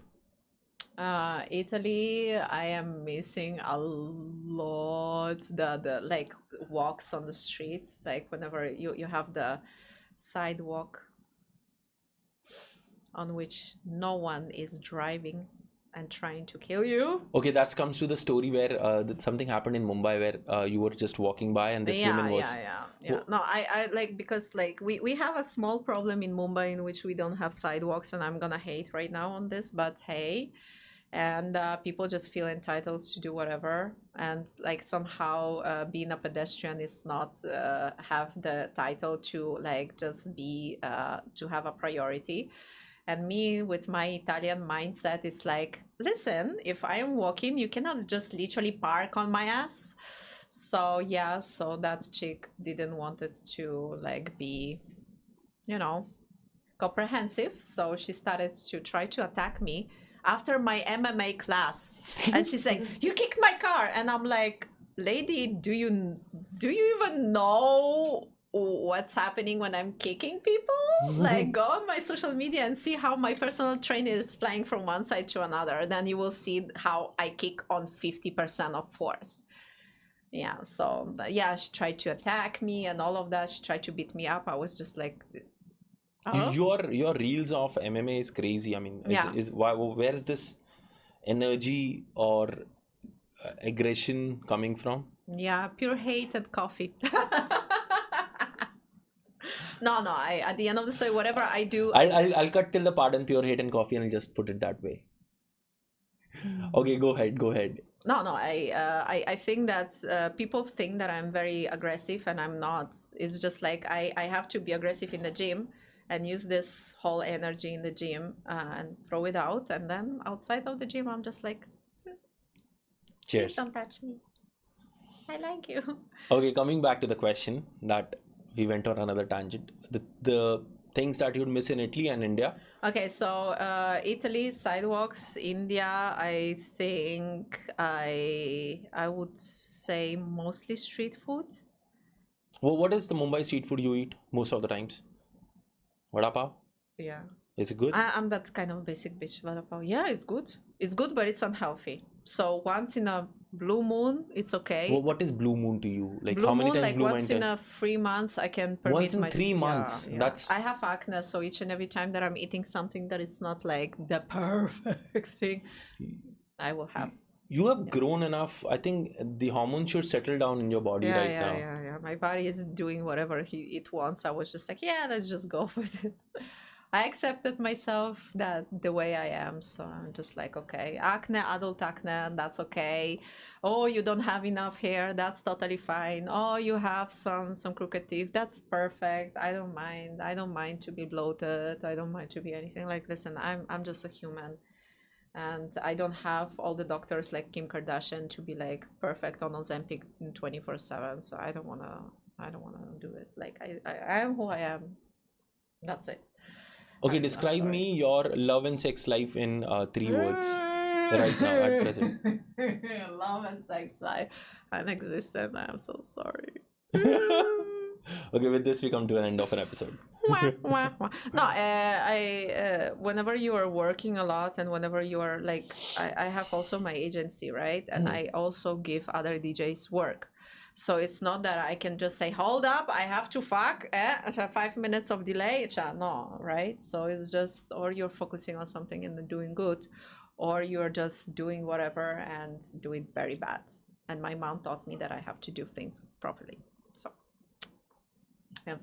Italy, I am missing a lot. The like walks on the street, like whenever you have the sidewalk on which no one is driving and trying to kill you. Okay, that comes to the story where something happened in Mumbai where you were just walking by and this woman was. Yeah. No, I like, because like we have a small problem in Mumbai in which we don't have sidewalks, and I'm gonna hate right now on this, but hey, and people just feel entitled to do whatever, and like somehow being a pedestrian is not have the title to like just be to have a priority. And me with my Italian mindset, it's like, listen, if I am walking, you cannot just literally park on my ass. So yeah, so that chick didn't want it to like be, you know, comprehensive, so she started to try to attack me after my MMA class, and she's like, you kicked my car, and I'm like, lady, do you even know what's happening when I'm kicking people? Like, go on my social media and see how my personal trainer is flying from one side to another, then you will see how I kick on 50% of force. Yeah, so yeah, she tried to attack me and all of that. She tried to beat me up. I was just like, oh. Your reels of MMA is crazy. I mean, Yeah. where is this energy or aggression coming from? Yeah, pure hate and coffee. No, I at the end of the story, whatever I do, I'll cut till the part and pure hate and coffee and I'll just put it that way. Okay, go ahead. no, I think that people think that I'm very aggressive, and I'm not. It's just like I have to be aggressive in the gym and use this whole energy in the gym and throw it out, and then outside of the gym, I'm just like, please Cheers. don't touch me. I like you. Okay, coming back to the question that we went on another tangent. The things that you'd miss in Italy and India. Okay, so Italy, sidewalks. India, I think I would say mostly street food. Well, what is the Mumbai street food you eat most of the times? Vada pav? Yeah. Is it good? I'm that kind of basic bitch. Vada pav. Yeah, it's good. It's good, but it's unhealthy. So once in a blue moon, it's okay. Well, what is blue moon to you? Like Blue how many moon, times like blue once moon? in a 3 months, I can permit Once in myself. 3 months. Yeah. That's I have acne, so each and every time that I'm eating something that it's not like the perfect thing, I will have. you have grown enough. I think the hormones should settle down in your body right now. Yeah. My body is doing whatever it wants. I was just like, yeah, let's just go for it. I accepted myself that the way I am, so I'm just like, okay, acne, adult acne, that's okay. Oh, you don't have enough hair, that's totally fine. Oh, you have some crooked teeth, that's perfect. I don't mind. I don't mind to be bloated. I don't mind to be anything. Like, listen, I'm just a human. And I don't have all the doctors like Kim Kardashian to be like perfect on Ozempic 24/7. So I don't wanna do it. Like I am who I am. That's it. Okay, I'm describe sorry. me your love and sex life in 3 words right now at present. Love and sex life. Non-existent. I'm so sorry. Okay, with this we come to an end of an episode. No, I whenever you are working a lot, and whenever you are like, I have also my agency, right? And I also give other DJs work. So it's not that I can just say, hold up, I have to fuck, 5 minutes of delay. No, right? So it's just, or you're focusing on something and doing good, or you're just doing whatever and do it very bad. And my mom taught me that I have to do things properly. So yeah,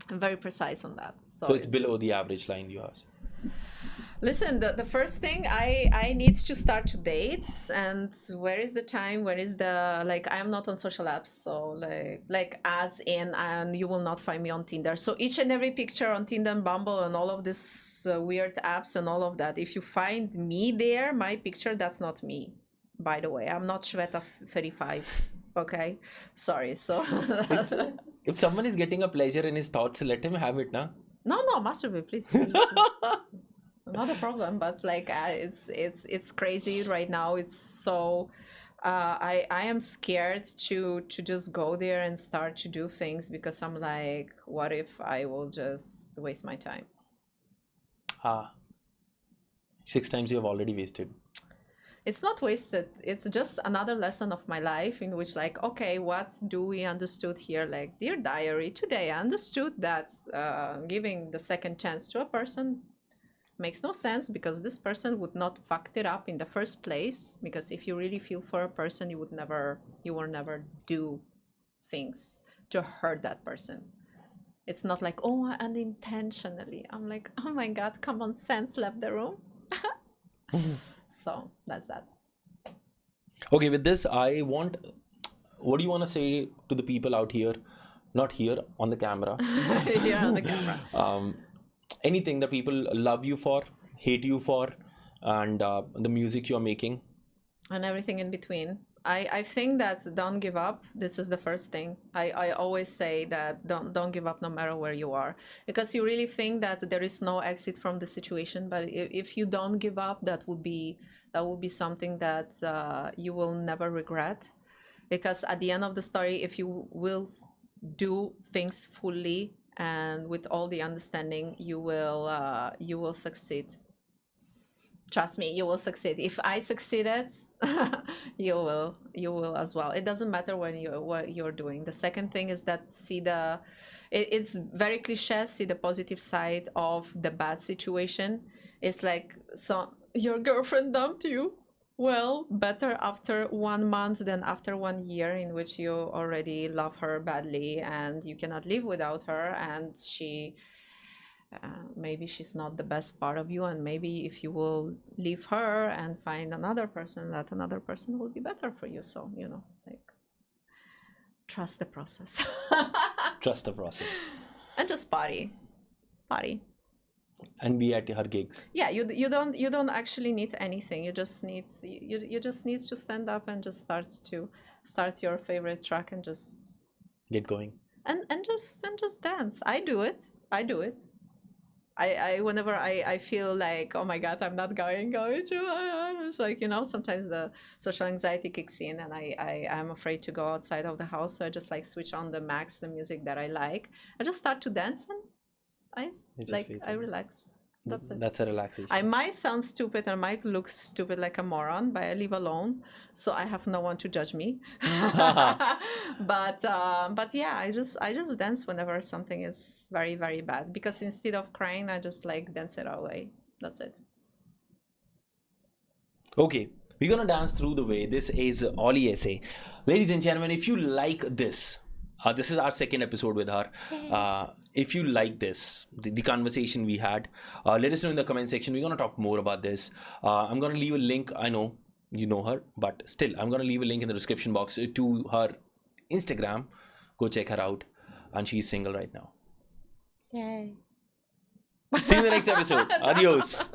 I'm very precise on that. So it's below just... the average line you have. Listen, the first thing I need to start to date, and where is the time? Where is the, like, I am not on social apps, so like as in, and you will not find me on Tinder. So each and every picture on Tinder and Bumble and all of this weird apps and all of that, if you find me there, my picture, that's not me. By the way, I'm not Shweta 35. Okay, sorry. So If someone is getting a pleasure in his thoughts, let him have it, na? no, masturbate, please. Not a problem, but like it's crazy right now. It's so I am scared to just go there and start to do things because I'm like, what if I will just waste my time? 6 times you have already wasted. It's not wasted. It's just another lesson of my life in which, like, okay, what do we understood here? Like, dear diary, today I understood that giving the second chance to a person makes no sense because this person would not fucked it up in the first place. Because if you really feel for a person, you will never do things to hurt that person. It's not like, oh, unintentionally. I'm like, oh my god, common sense left the room. So that's that. Okay, with this, what do you want to say to the people out here? Not here, on the camera. Here on the camera. Anything that people love you for, hate you for, and the music you're making. And everything in between. I think that don't give up. This is the first thing. I always say that don't give up no matter where you are, because you really think that there is no exit from the situation. But if you don't give up, that would be something that you will never regret, because at the end of the story, if you will do things fully and with all the understanding, you will succeed. Trust me, you will succeed. If I succeeded, you will as well. It doesn't matter what you're doing. The second thing is that it's very cliche, see the positive side of the bad situation. It's like, so your girlfriend dumped you. Well, better after 1 month than after 1 year in which you already love her badly and you cannot live without her, and maybe she's not the best part of you, and maybe if you will leave her and find another person, that another person will be better for you. So, like, trust the process. Trust the process. And just party. And be at her gigs. Yeah, you don't actually need anything. You just need to stand up and just start your favorite track and just get going. And just dance. I do it. I whenever I feel like, oh my god, I'm not going to, it's like, sometimes the social anxiety kicks in and I'm afraid to go outside of the house, so I just like switch on the music that I like. I just start to dance and I relax. That's it. That's a relaxation. I might sound stupid and might look stupid like a moron, but I live alone, so I have no one to judge me. But yeah, I just dance whenever something is very, very bad, because instead of crying, I just like dance it away. That's it. Okay, we're gonna dance through the way. This is Olly Esse. Ladies and gentlemen, if you like this, this is our second episode with her. If you like this, the conversation we had, let us know in the comment section. We're going to talk more about this. I'm going to leave a link. I know you know her, but still, I'm going to leave a link in the description box to her Instagram. Go check her out. And she's single right now. Yay. See you in the next episode. Adios.